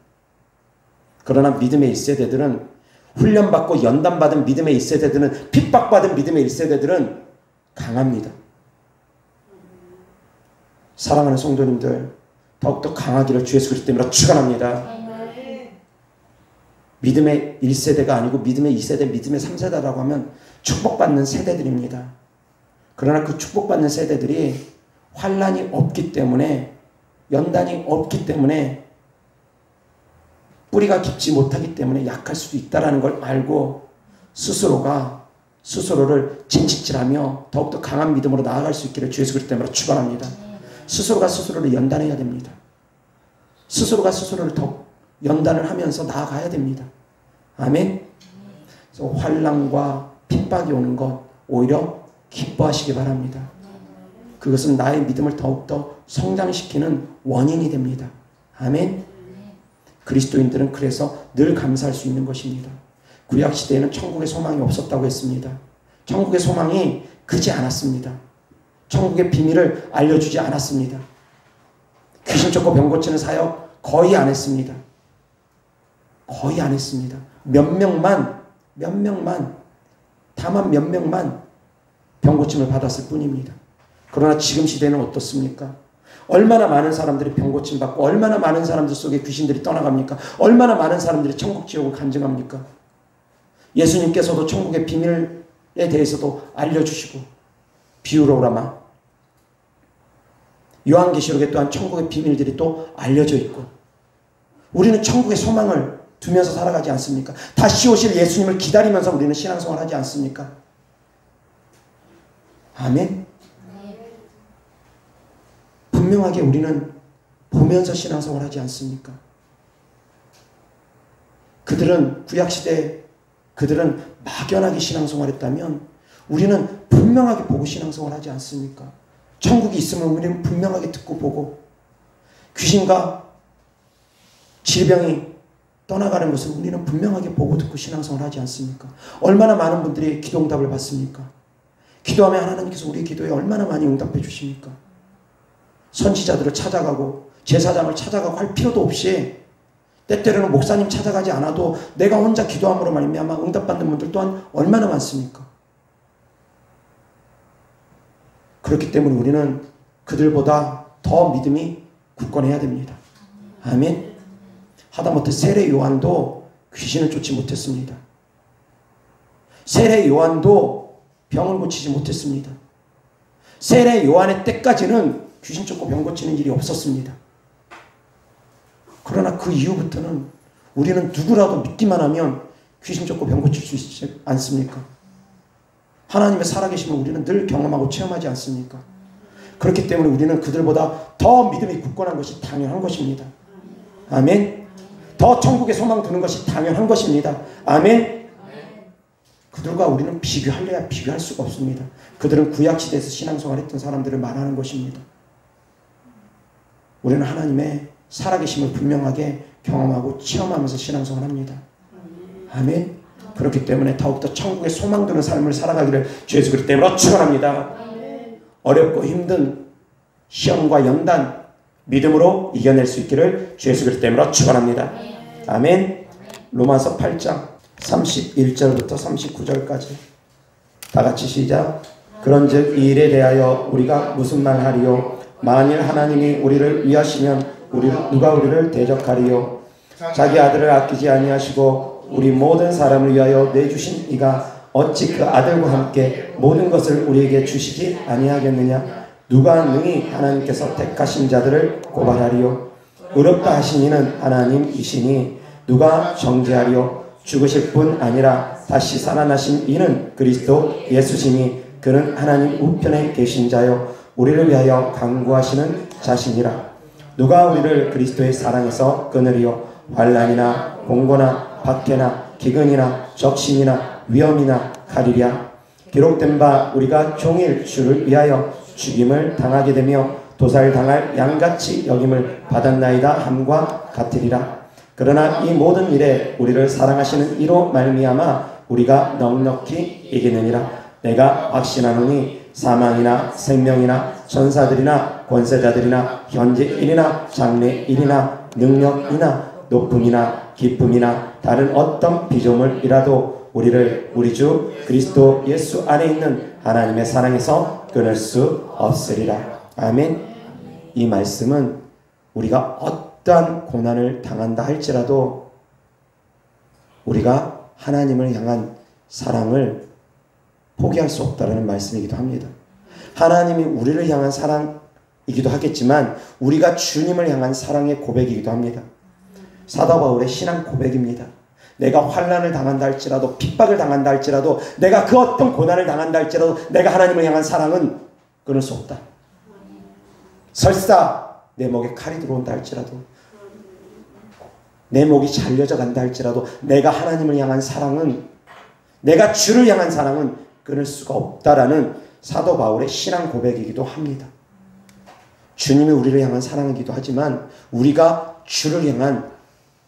그러나 믿음의 1세대들은 훈련받고 연단받은 믿음의 1세대들은 핍박받은 믿음의 1세대들은 강합니다. 사랑하는 성도님들 더욱더 강하기를 주 예수 그리스도 이름으로 축원합니다. 믿음의 1세대가 아니고 믿음의 2세대, 믿음의 3세대라고 하면 축복받는 세대들입니다. 그러나 그 축복받는 세대들이 환난이 없기 때문에 연단이 없기 때문에 뿌리가 깊지 못하기 때문에 약할 수도 있다는 걸 알고 스스로를 진직질하며 더욱더 강한 믿음으로 나아갈 수 있기를 주 예수 그리스도 이름으로 축원합니다. 스스로가 스스로를 연단해야 됩니다. 스스로가 스스로를 더 연단을 하면서 나아가야 됩니다. 아멘. 그래서 환난과 핍박이 오는 것 오히려 기뻐하시기 바랍니다. 그것은 나의 믿음을 더욱더 성장시키는 원인이 됩니다. 아멘. 그리스도인들은 그래서 늘 감사할 수 있는 것입니다. 구약시대에는 천국의 소망이 없었다고 했습니다. 천국의 소망이 크지 않았습니다. 천국의 비밀을 알려주지 않았습니다. 귀신 쫓고 병 고치는 사역 거의 안 했습니다. 거의 안 했습니다. 다만 몇 명만 병 고침을 받았을 뿐입니다. 그러나 지금 시대는 어떻습니까? 얼마나 많은 사람들이 병 고침 받고 얼마나 많은 사람들 속에 귀신들이 떠나갑니까? 얼마나 많은 사람들이 천국 지옥을 간증합니까? 예수님께서도 천국의 비밀에 대해서도 알려주시고 비유로라마 요한계시록에 또한 천국의 비밀들이 또 알려져 있고 우리는 천국의 소망을 두면서 살아가지 않습니까? 다시 오실 예수님을 기다리면서 우리는 신앙생활 하지 않습니까? 아멘. 분명하게 우리는 보면서 신앙생활 하지 않습니까? 그들은 구약시대 그들은 막연하게 신앙생활 했다면 우리는 분명하게 보고 신앙생활 하지 않습니까? 천국이 있으면 우리는 분명하게 듣고 보고 귀신과 질병이 떠나가는 것을 우리는 분명하게 보고 듣고 신앙생활 하지 않습니까? 얼마나 많은 분들이 기도응답을 받습니까? 기도하면 하나님께서 우리 기도에 얼마나 많이 응답해 주십니까? 선지자들을 찾아가고 제사장을 찾아가고 할 필요도 없이 때때로는 목사님 찾아가지 않아도 내가 혼자 기도함으로 말미암아 응답받는 분들 또한 얼마나 많습니까? 그렇기 때문에 우리는 그들보다 더 믿음이 굳건해야 됩니다. 아멘. 하다못해 세례 요한도 귀신을 쫓지 못했습니다. 세례 요한도 병을 고치지 못했습니다. 세례 요한의 때까지는 귀신 쫓고 병 고치는 일이 없었습니다. 그러나 그 이후부터는 우리는 누구라도 믿기만 하면 귀신 쫓고 병 고칠 수 있지 않습니까? 하나님의 살아계심을 우리는 늘 경험하고 체험하지 않습니까? 그렇기 때문에 우리는 그들보다 더 믿음이 굳건한 것이 당연한 것입니다. 아멘. 더 천국에 소망 두는 것이 당연한 것입니다. 아멘. 그들과 우리는 비교할래야 비교할 수가 없습니다. 그들은 구약시대에서 신앙생활 했던 사람들을 말하는 것입니다. 우리는 하나님의 살아계심을 분명하게 경험하고 체험하면서 신앙생활 합니다. 아멘. 그렇기 때문에 더욱더 천국에 소망 두는 삶을 살아가기를 주 예수 그리스도 이름으로 축원합니다. 어렵고 힘든 시험과 연단 믿음으로 이겨낼 수 있기를 주 예수 그리스도 이름으로 축원합니다. 아멘. 로마서 8장 31절부터 39절까지 다 같이 시작. 그런즉 이 일에 대하여 우리가 무슨 말 하리요? 만일 하나님이 우리를 위하시면 누가 우리를 대적하리요. 자기 아들을 아끼지 아니하시고 우리 모든 사람을 위하여 내주신 이가 어찌 그 아들과 함께 모든 것을 우리에게 주시지 아니하겠느냐. 누가 능히 하나님께서 택하신 자들을 고발하리요. 의롭다 하신 이는 하나님이시니 누가 정죄하리요. 죽으실 뿐 아니라 다시 살아나신 이는 그리스도 예수시니 그는 하나님 우편에 계신 자요 우리를 위하여 간구하시는 자신이라. 누가 우리를 그리스도의 사랑에서 끊으리요. 환난이나 공고나 박해나 기근이나 적신이나 위험이나 칼이랴. 기록된 바 우리가 종일 주를 위하여 죽임을 당하게 되며 도살당할 양같이 여김을 받았나이다 함과 같으리라. 그러나 이 모든 일에 우리를 사랑하시는 이로 말미암아 우리가 넉넉히 이기느니라. 내가 확신하노니 사망이나 생명이나 전사들이나 권세자들이나 현재일이나 장래일이나 능력이나 높음이나 기쁨이나 다른 어떤 피조물이라도 우리를 우리 주 그리스도 예수 안에 있는 하나님의 사랑에서 끊을 수 없으리라. 아멘. 이 말씀은 우리가 어떠한 고난을 당한다 할지라도 우리가 하나님을 향한 사랑을 포기할 수 없다는 말씀이기도 합니다. 하나님이 우리를 향한 사랑이기도 하겠지만 우리가 주님을 향한 사랑의 고백이기도 합니다. 사도 바울의 신앙 고백입니다. 내가 환난을 당한다 할지라도 핍박을 당한다 할지라도 내가 그 어떤 고난을 당한다 할지라도 내가 하나님을 향한 사랑은 끊을 수 없다. 설사 내 목에 칼이 들어온다 할지라도 내 목이 잘려져 간다 할지라도 내가 하나님을 향한 사랑은 내가 주를 향한 사랑은 끊을 수가 없다라는 사도 바울의 신앙 고백이기도 합니다. 주님이 우리를 향한 사랑이기도 하지만 우리가 주를 향한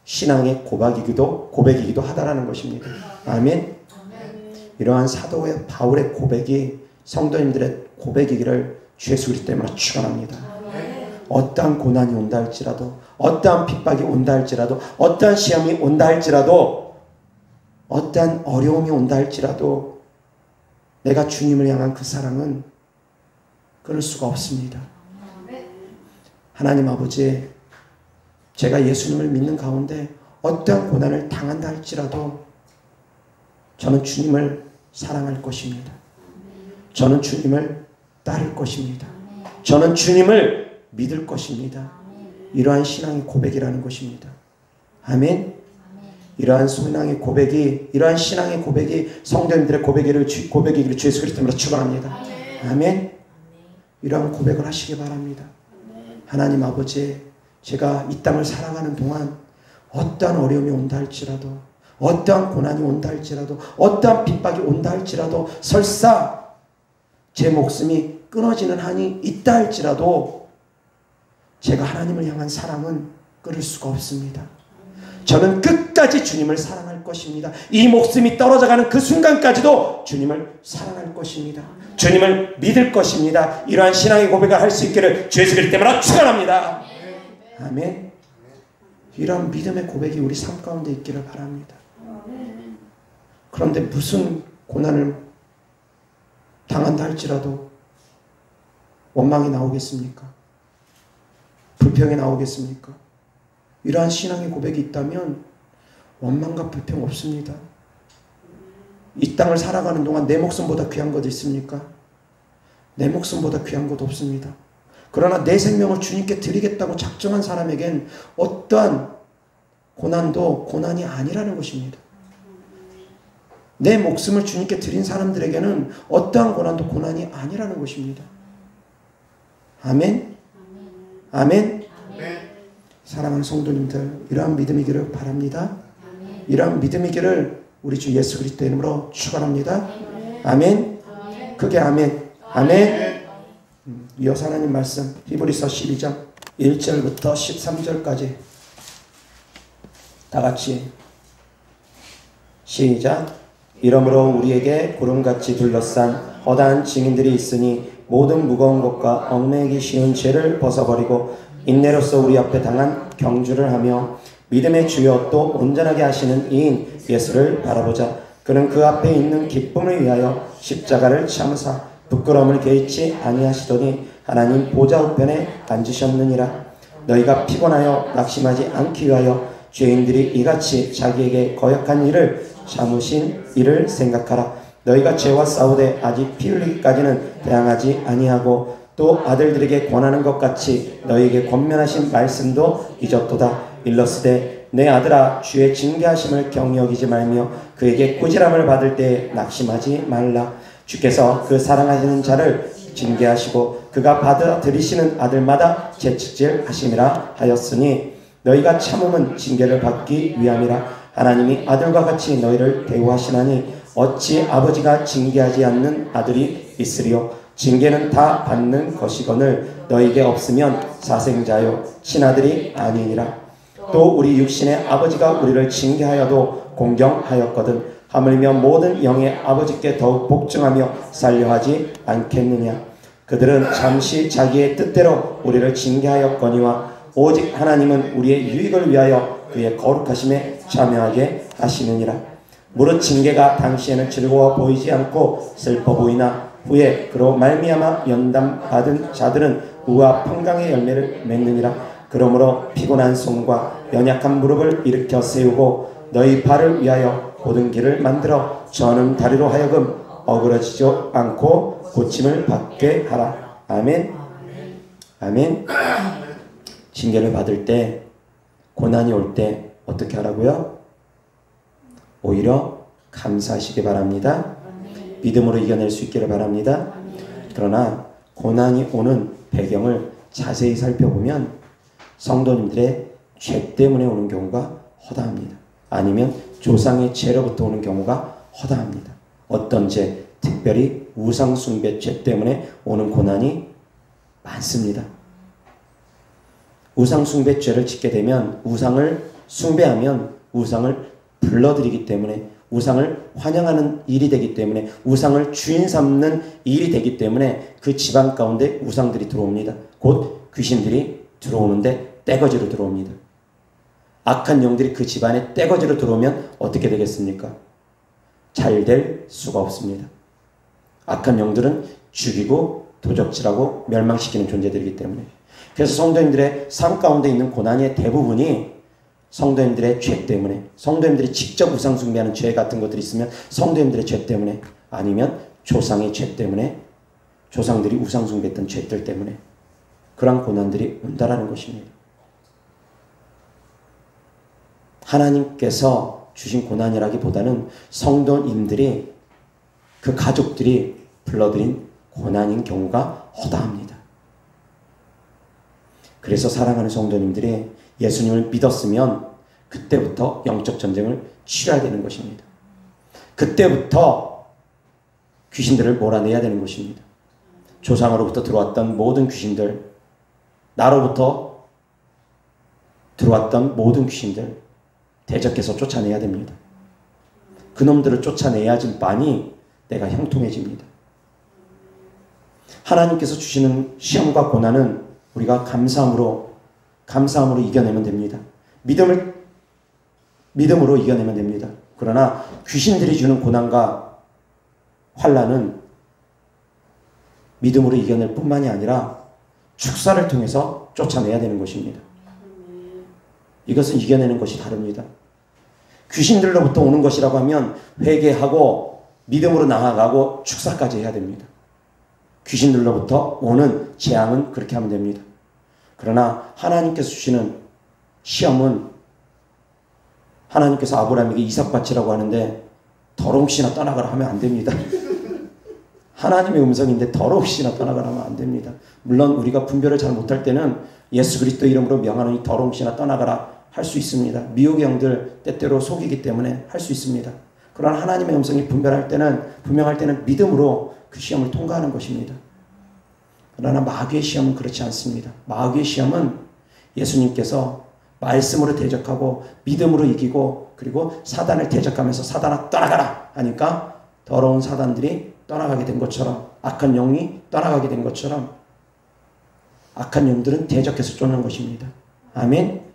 신앙의 고백이기도 하다라는 것입니다. 아멘. 이러한 사도의 바울의 고백이 성도님들의 고백이기를 주 예수 그리스도 때문에 축원합니다. 어떠한 고난이 온다 할지라도 어떠한 핍박이 온다 할지라도 어떠한 시험이 온다 할지라도 어떠한 어려움이 온다 할지라도 내가 주님을 향한 그 사랑은 끊을 수가 없습니다. 하나님 아버지, 제가 예수님을 믿는 가운데 어떠한 고난을 당한다 할지라도 저는 주님을 사랑할 것입니다. 저는 주님을 따를 것입니다. 저는 주님을 믿을 것입니다. 이러한 신앙의 고백이라는 것입니다. 아멘. 이러한 신앙의 고백이 성도님들의 고백이기를 주 예수 그리스도로 축원합니다. 아멘. 이러한 고백을 하시기 바랍니다. 하나님 아버지, 제가 이 땅을 살아가는 동안 어떠한 어려움이 온다 할지라도 어떠한 고난이 온다 할지라도 어떠한 핍박이 온다 할지라도 설사 제 목숨이 끊어지는 한이 있다 할지라도 제가 하나님을 향한 사랑은 끊을 수가 없습니다. 저는 끝까지 주님을 사랑할 것입니다. 이 목숨이 떨어져가는 그 순간까지도 주님을 사랑할 것입니다. 주님을 믿을 것입니다. 이러한 신앙의 고백을 할 수 있기를 주 예수 그리스도 때문에 축원합니다. 아멘. 이러한 믿음의 고백이 우리 삶 가운데 있기를 바랍니다. 그런데 무슨 고난을 당한다 할지라도 원망이 나오겠습니까? 불평이 나오겠습니까? 이러한 신앙의 고백이 있다면 원망과 불평 없습니다. 이 땅을 살아가는 동안 내 목숨보다 귀한 것 있습니까? 내 목숨보다 귀한 것 없습니다. 그러나 내 생명을 주님께 드리겠다고 작정한 사람에겐 어떠한 고난도 고난이 아니라는 것입니다. 내 목숨을 주님께 드린 사람들에게는 어떠한 고난도 고난이 아니라는 것입니다. 아멘. 아멘. 사랑하는 성도님들, 이러한 믿음이기를 바랍니다. 이러한 믿음이기를 우리 주 예수 그리스도의 이름으로 축원합니다. 아멘. 크게 아멘. 아멘. 이어서 하나님 말씀 히브리서 12장 1절부터 13절까지 다 같이 시작. 이러므로 우리에게 구름같이 둘러싼 허다한 증인들이 있으니 모든 무거운 것과 얽매이기 쉬운 죄를 벗어버리고 인내로서 우리 앞에 당한 경주를 하며 믿음의 주여 또 온전하게 하시는 이인 예수를 바라보자. 그는 그 앞에 있는 기쁨을 위하여 십자가를 참으사 부끄러움을 개의치 아니하시더니 하나님 보좌 우편에 앉으셨느니라. 너희가 피곤하여 낙심하지 않기 위하여 죄인들이 이같이 자기에게 거역한 일을 참으신 이를 생각하라. 너희가 죄와 싸우되 아직 피 흘리기까지는 대항하지 아니하고 또 아들들에게 권하는 것 같이 너희에게 권면하신 말씀도 잊었도다. 일러스되 내 아들아 주의 징계하심을 경히 여기지 말며 그에게 꾸지람을 받을 때에 낙심하지 말라. 주께서 그 사랑하시는 자를 징계하시고 그가 받아들이시는 아들마다 채찍질 하심이라 하였으니 너희가 참음은 징계를 받기 위함이라. 하나님이 아들과 같이 너희를 대우하시나니 어찌 아버지가 징계하지 않는 아들이 있으리요. 징계는 다 받는 것이거늘 너희에게 없으면 사생자요 친아들이 아니니라. 또 우리 육신의 아버지가 우리를 징계하여도 공경하였거든 하물며 모든 영의 아버지께 더욱 복종하며 살려하지 않겠느냐. 그들은 잠시 자기의 뜻대로 우리를 징계하였거니와 오직 하나님은 우리의 유익을 위하여 그의 거룩하심에 참여하게 하시느니라. 무릇 징계가 당시에는 즐거워 보이지 않고 슬퍼 보이나 후에 그로 말미암아 연단받은 자들은 의와 평강의 열매를 맺느니라. 그러므로 피곤한 손과 연약한 무릎을 일으켜 세우고 너희 발을 위하여 고든 길을 만들어 저는 다리로 하여금 어그러지지 않고 고침을 받게 하라. 아멘. 아멘. 징계를 받을 때, 고난이 올 때 어떻게 하라고요? 오히려 감사하시기 바랍니다. 믿음으로 이겨낼 수 있기를 바랍니다. 그러나 고난이 오는 배경을 자세히 살펴보면 성도님들의 죄 때문에 오는 경우가 허다합니다. 아니면 조상의 죄로부터 오는 경우가 허다합니다. 어떤 죄, 특별히 우상숭배 죄 때문에 오는 고난이 많습니다. 우상숭배 죄를 짓게 되면 우상을 숭배하면 우상을 불러들이기 때문에 우상을 환영하는 일이 되기 때문에 우상을 주인 삼는 일이 되기 때문에 그 집안 가운데 우상들이 들어옵니다. 곧 귀신들이 들어오는데 떼거지로 들어옵니다. 악한 영들이 그 집안에 떼거지로 들어오면 어떻게 되겠습니까? 잘 될 수가 없습니다. 악한 영들은 죽이고 도적질하고 멸망시키는 존재들이기 때문에. 그래서 성도님들의 삶 가운데 있는 고난의 대부분이 성도님들의 죄 때문에, 성도님들이 직접 우상숭배하는 죄 같은 것들이 있으면 성도님들의 죄 때문에, 아니면 조상의 죄 때문에, 조상들이 우상숭배했던 죄들 때문에 그러한 고난들이 온다라는 것입니다. 하나님께서 주신 고난이라기보다는 성도님들이, 그 가족들이 불러들인 고난인 경우가 허다합니다. 그래서 사랑하는 성도님들이 예수님을 믿었으면 그때부터 영적 전쟁을 치러야 되는 것입니다. 그때부터 귀신들을 몰아내야 되는 것입니다. 조상으로부터 들어왔던 모든 귀신들, 나로부터 들어왔던 모든 귀신들 대적해서 쫓아내야 됩니다. 그놈들을 쫓아내야지만이 내가 형통해집니다. 하나님께서 주시는 시험과 고난은 우리가 감사함으로 이겨내면 됩니다. 믿음으로 이겨내면 됩니다. 그러나 귀신들이 주는 고난과 환난은 믿음으로 이겨낼 뿐만이 아니라 축사를 통해서 쫓아내야 되는 것입니다. 이것은 이겨내는 것이 다릅니다. 귀신들로부터 오는 것이라고 하면 회개하고 믿음으로 나아가고 축사까지 해야 됩니다. 귀신들로부터 오는 재앙은 그렇게 하면 됩니다. 그러나 하나님께서 주시는 시험은, 하나님께서 아브라함에게 이삭 바치라고 하는데 더러욱이나 떠나가라 하면 안 됩니다. 하나님의 음성인데 더러욱이나 떠나가라 하면 안 됩니다. 물론 우리가 분별을 잘 못할 때는 예수 그리스도 이름으로 명하노니 더러욱이나 떠나가라 할 수 있습니다. 미혹의 영들 때때로 속이기 때문에 할 수 있습니다. 그러나 하나님의 음성이 분명할 때는 믿음으로 그 시험을 통과하는 것입니다. 그러나 마귀의 시험은 그렇지 않습니다. 마귀의 시험은 예수님께서 말씀으로 대적하고 믿음으로 이기고, 그리고 사단을 대적하면서 사단아 떠나가라 하니까 더러운 사단들이 떠나가게 된 것처럼, 악한 영이 떠나가게 된 것처럼 악한 영들은 대적해서 쫓는 것입니다. 아멘.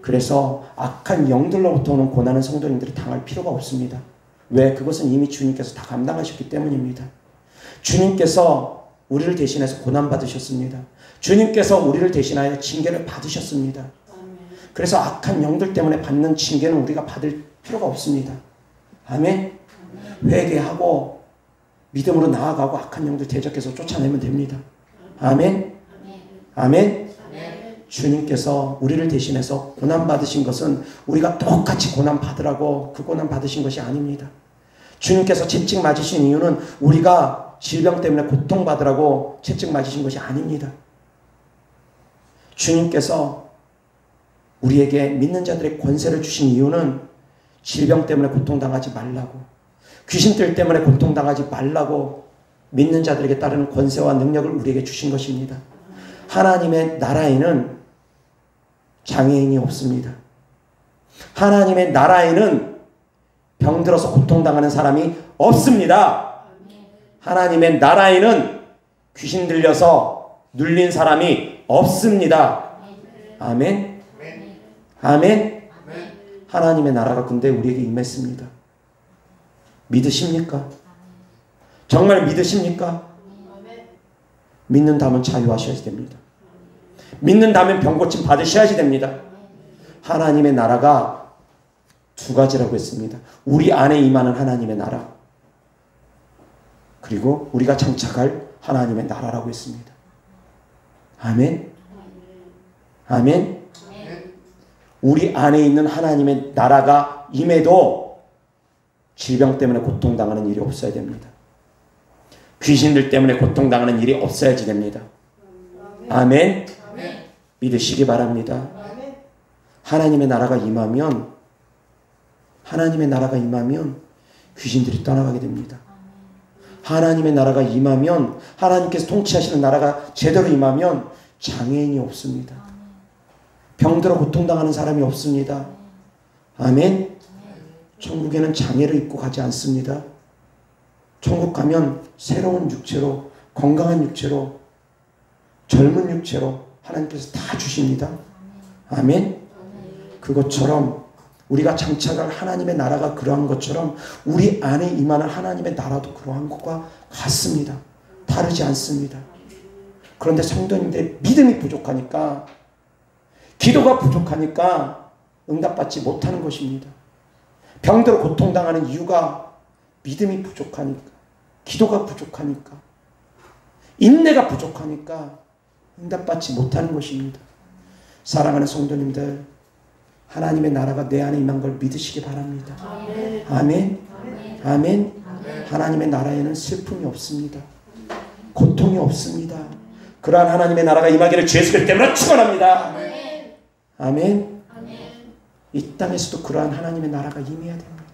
그래서 악한 영들로부터 오는 고난은 성도님들이 당할 필요가 없습니다. 왜? 그것은 이미 주님께서 다 감당하셨기 때문입니다. 주님께서 우리를 대신해서 고난받으셨습니다. 주님께서 우리를 대신하여 징계를 받으셨습니다. 그래서 악한 영들 때문에 받는 징계는 우리가 받을 필요가 없습니다. 아멘. 회개하고 믿음으로 나아가고 악한 영들 대적해서 쫓아내면 됩니다. 아멘. 아멘. 주님께서 우리를 대신해서 고난받으신 것은 우리가 똑같이 고난받으라고 그 고난받으신 것이 아닙니다. 주님께서 채찍 맞으신 이유는 우리가 질병 때문에 고통받으라고 채찍 맞으신 것이 아닙니다. 주님께서 우리에게 믿는 자들의 권세를 주신 이유는 질병 때문에 고통당하지 말라고, 귀신들 때문에 고통당하지 말라고 믿는 자들에게 따르는 권세와 능력을 우리에게 주신 것입니다. 하나님의 나라에는 장애인이 없습니다. 하나님의 나라에는 병들어서 고통당하는 사람이 없습니다. 하나님의 나라에는 귀신 들려서 눌린 사람이 없습니다. 아멘. 아멘. 하나님의 나라가 근데 우리에게 임했습니다. 믿으십니까? 정말 믿으십니까? 믿는다면 자유하셔야 됩니다. 믿는다면 병고침 받으셔야지 됩니다. 하나님의 나라가 두 가지라고 했습니다. 우리 안에 임하는 하나님의 나라, 그리고 우리가 장착할 하나님의 나라라고 했습니다. 아멘. 아멘. 우리 안에 있는 하나님의 나라가 임해도 질병 때문에 고통당하는 일이 없어야 됩니다. 귀신들 때문에 고통당하는 일이 없어야지 됩니다. 아멘. 믿으시기 바랍니다. 하나님의 나라가 임하면 귀신들이 떠나가게 됩니다. 하나님의 나라가 임하면, 하나님께서 통치하시는 나라가 제대로 임하면 장애인이 없습니다. 병들어 고통당하는 사람이 없습니다. 아멘. 천국에는 장애를 입고 가지 않습니다. 천국 가면 새로운 육체로, 건강한 육체로, 젊은 육체로 하나님께서 다 주십니다. 아멘. 그것처럼 우리가 장착할 하나님의 나라가 그러한 것처럼 우리 안에 임하는 하나님의 나라도 그러한 것과 같습니다. 다르지 않습니다. 그런데 성도님들의 믿음이 부족하니까, 기도가 부족하니까 응답받지 못하는 것입니다. 병들어 고통당하는 이유가 믿음이 부족하니까, 기도가 부족하니까, 인내가 부족하니까 응답받지 못하는 것입니다. 사랑하는 성도님들, 하나님의 나라가 내 안에 임한 걸 믿으시기 바랍니다. 아멘. 아멘. 하나님의 나라에는 슬픔이 없습니다. 고통이 없습니다. 그러한 하나님의 나라가 임하기를 주 예수 그리스도 때문에 축원합니다. 아멘. 이 땅에서도 그러한 하나님의 나라가 임해야 됩니다.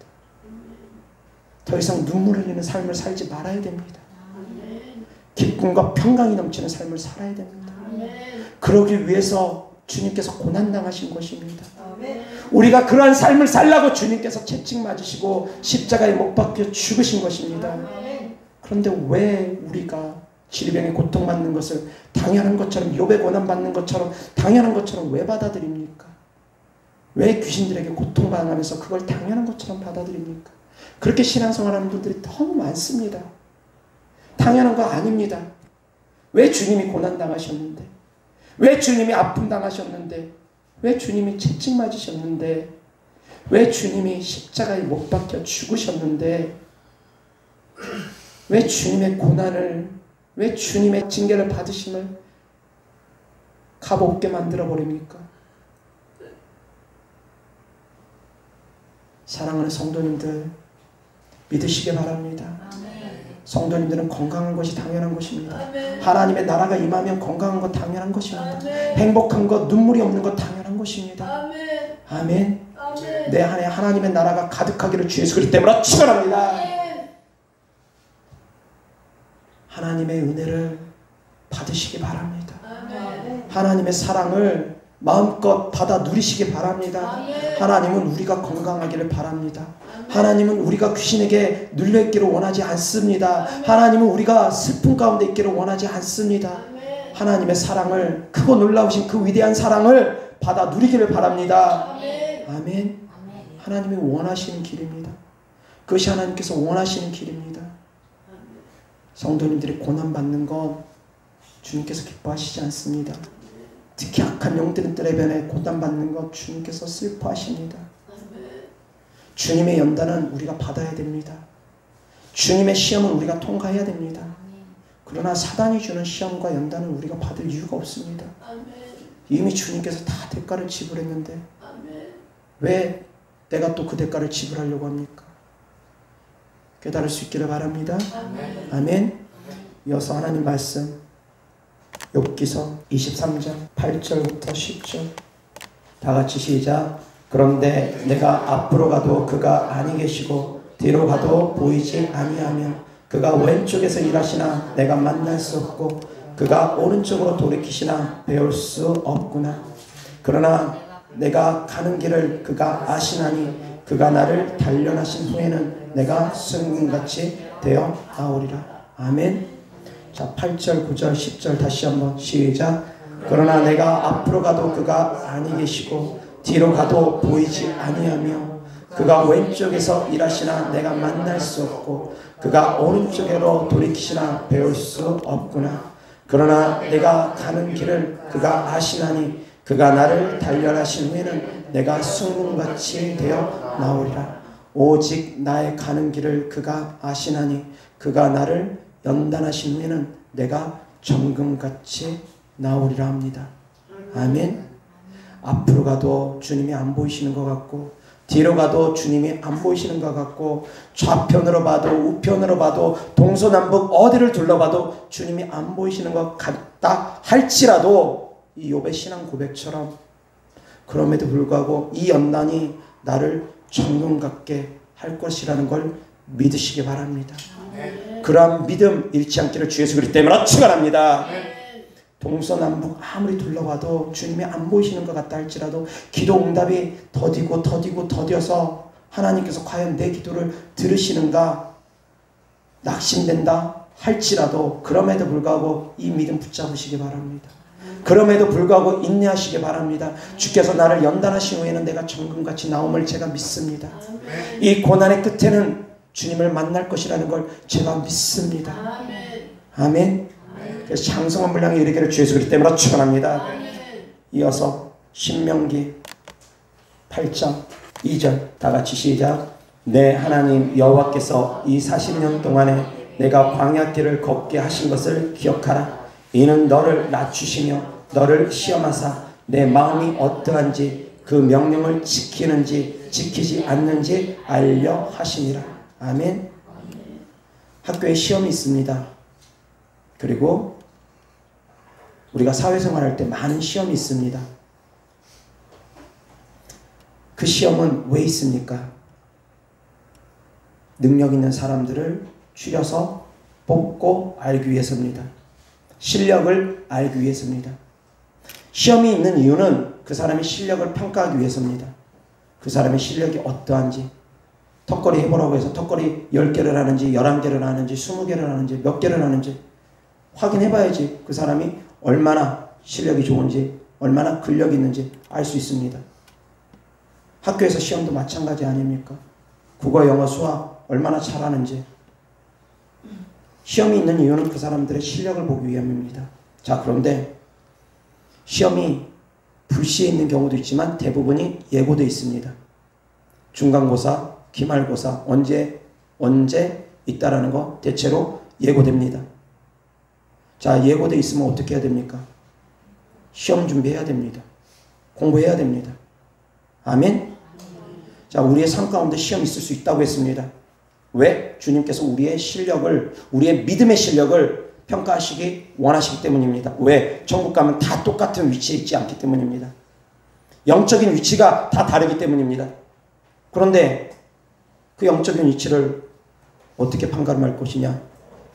더 이상 눈물 흘리는 삶을 살지 말아야 됩니다. 기쁨과 평강이 넘치는 삶을 살아야 됩니다. 그러기 위해서 주님께서 고난당하신 것입니다. 우리가 그러한 삶을 살라고 주님께서 채찍 맞으시고 십자가에 못 박혀 죽으신 것입니다. 그런데 왜 우리가 질병에 고통받는 것을 당연한 것처럼, 욥의 고난받는 것처럼 당연한 것처럼 왜 받아들입니까? 왜 귀신들에게 고통당하면서 그걸 당연한 것처럼 받아들입니까? 그렇게 신앙생활하는 분들이 너무 많습니다. 당연한 거 아닙니다. 왜 주님이 고난당하셨는데, 왜 주님이 아픔 당하셨는데, 왜 주님이 채찍 맞으셨는데, 왜 주님이 십자가에 못 박혀 죽으셨는데, 왜 주님의 고난을, 왜 주님의 징계를 받으심을 값없게 만들어버립니까? 사랑하는 성도님들, 믿으시기 바랍니다. 성도님들은 건강한 것이 당연한 것입니다. 하나님의 나라가 임하면 건강한 것 당연한 것입니다. 행복한 것, 눈물이 없는 것 당연한 것입니다. 아멘. 내 안에 하나님의 나라가 가득하기를 주 예수 그리스도 때문에 축원합니다. 하나님의 은혜를 받으시기 바랍니다. 하나님의 사랑을 마음껏 받아 누리시기 바랍니다. 하나님은 우리가 건강하기를 바랍니다. 하나님은 우리가 귀신에게 눌려있기를 원하지 않습니다. 하나님은 우리가 슬픔 가운데 있기를 원하지 않습니다. 하나님의 사랑을, 크고 놀라우신 그 위대한 사랑을 받아 누리기를 바랍니다. 아멘. 하나님이 원하시는 길입니다. 그것이 하나님께서 원하시는 길입니다. 성도님들이 고난받는 건 주님께서 기뻐하시지 않습니다. 특히 악한 영들의 변에 고난받는 것 주님께서 슬퍼하십니다. 주님의 연단은 우리가 받아야 됩니다. 주님의 시험은 우리가 통과해야 됩니다. 그러나 사단이 주는 시험과 연단은 우리가 받을 이유가 없습니다. 이미 주님께서 다 대가를 지불했는데 왜 내가 또 그 대가를 지불하려고 합니까? 깨달을 수 있기를 바랍니다. 아멘. 이어서 하나님 말씀 욥기서 23장 8절부터 10절 다 같이 시작. 그런데 내가 앞으로 가도 그가 아니 계시고 뒤로 가도 보이지 아니하며 그가 왼쪽에서 일하시나 내가 만날 수 없고 그가 오른쪽으로 돌이키시나 배울 수 없구나. 그러나 내가 가는 길을 그가 아시나니 그가 나를 단련하신 후에는 내가 순금같이 되어 나오리라. 아멘. 자, 8절, 9절, 10절 다시 한번 시작. 그러나 내가 앞으로 가도 그가 아니 계시고 뒤로 가도 보이지 아니하며 그가 왼쪽에서 일하시나 내가 만날 수 없고 그가 오른쪽으로 돌이키시나 배울 수 없구나. 그러나 내가 가는 길을 그가 아시나니 그가 나를 단련하신 후에는 내가 순금같이 되어 나오리라. 오직 나의 가는 길을 그가 아시나니 그가 나를 연단하신 후에는 내가 정금같이 나오리라 합니다. 아멘. 앞으로 가도 주님이 안 보이시는 것 같고 뒤로 가도 주님이 안 보이시는 것 같고 좌편으로 봐도 우편으로 봐도 동서남북 어디를 둘러봐도 주님이 안 보이시는 것 같다 할지라도 이 욥의 신앙 고백처럼 그럼에도 불구하고 이 연단이 나를 정금 같게 할 것이라는 걸 믿으시기 바랍니다. 그러한 믿음 잃지 않기를 주 예수 그리스도 이름으로 축원합니다. 동서남북 아무리 둘러봐도 주님이 안 보이시는 것 같다 할지라도 기도 응답이 더디고 하나님께서 과연 내 기도를 들으시는가 낙심된다 할지라도 그럼에도 불구하고 이 믿음 붙잡으시기 바랍니다. 그럼에도 불구하고 인내하시기 바랍니다. 주께서 나를 연단하신 후에는 내가 정금같이 나옴을 제가 믿습니다. 이 고난의 끝에는 주님을 만날 것이라는 걸 제가 믿습니다. 아멘. 그래서 장성한 분량이 이르기를 주 예수 그리스도 이름으로 축원합니다. 이어서 신명기 8장 2절 다 같이 시작. 내 하나님 여호와께서 이 40년 동안에 내가 광야길을 걷게 하신 것을 기억하라. 이는 너를 낮추시며 너를 시험하사 내 마음이 어떠한지 그 명령을 지키는지 지키지 않는지 알려 하심이라. 아멘. 학교에 시험이 있습니다. 그리고 우리가 사회생활할 때 많은 시험이 있습니다. 그 시험은 왜 있습니까? 능력 있는 사람들을 추려서 뽑고 알기 위해서입니다. 실력을 알기 위해서입니다. 시험이 있는 이유는 그 사람의 실력을 평가하기 위해서입니다. 그 사람의 실력이 어떠한지 턱걸이 해보라고 해서 턱걸이 10개를 하는지 11개를 하는지 20개를 하는지 몇 개를 하는지 확인해봐야지 그 사람이 얼마나 실력이 좋은지 얼마나 근력이 있는지 알 수 있습니다. 학교에서 시험도 마찬가지 아닙니까? 국어, 영어, 수학 얼마나 잘하는지 시험이 있는 이유는 그 사람들의 실력을 보기 위함입니다. 자, 그런데 시험이 불시에 있는 경우도 있지만 대부분이 예고되어 있습니다. 중간고사, 기말고사 언제 있다라는 거 대체로 예고됩니다. 자, 예고되어 있으면 어떻게 해야 됩니까? 시험 준비해야 됩니다. 공부해야 됩니다. 아멘. 자, 우리의 삶 가운데 시험이 있을 수 있다고 했습니다. 왜? 주님께서 우리의 실력을, 우리의 믿음의 실력을 평가하시기 원하시기 때문입니다. 왜? 천국 가면 다 똑같은 위치에 있지 않기 때문입니다. 영적인 위치가 다 다르기 때문입니다. 그런데 그 영적인 위치를 어떻게 판가름할 것이냐?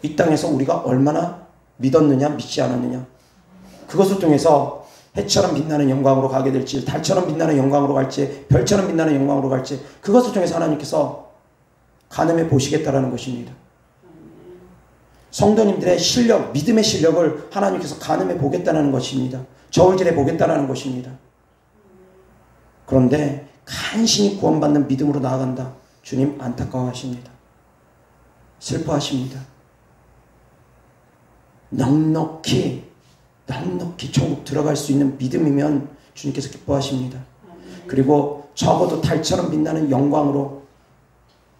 이 땅에서 우리가 얼마나 믿었느냐, 믿지 않았느냐? 그것을 통해서 해처럼 빛나는 영광으로 가게 될지, 달처럼 빛나는 영광으로 갈지, 별처럼 빛나는 영광으로 갈지, 그것을 통해서 하나님께서 가늠해 보시겠다라는 것입니다. 성도님들의 실력, 믿음의 실력을 하나님께서 가늠해 보겠다는 것입니다. 저울질해 보겠다는 것입니다. 그런데 간신히 구원받는 믿음으로 나아간다. 주님 안타까워하십니다. 슬퍼하십니다. 넉넉히 천국 들어갈 수 있는 믿음이면 주님께서 기뻐하십니다. 그리고 적어도 달처럼 빛나는 영광으로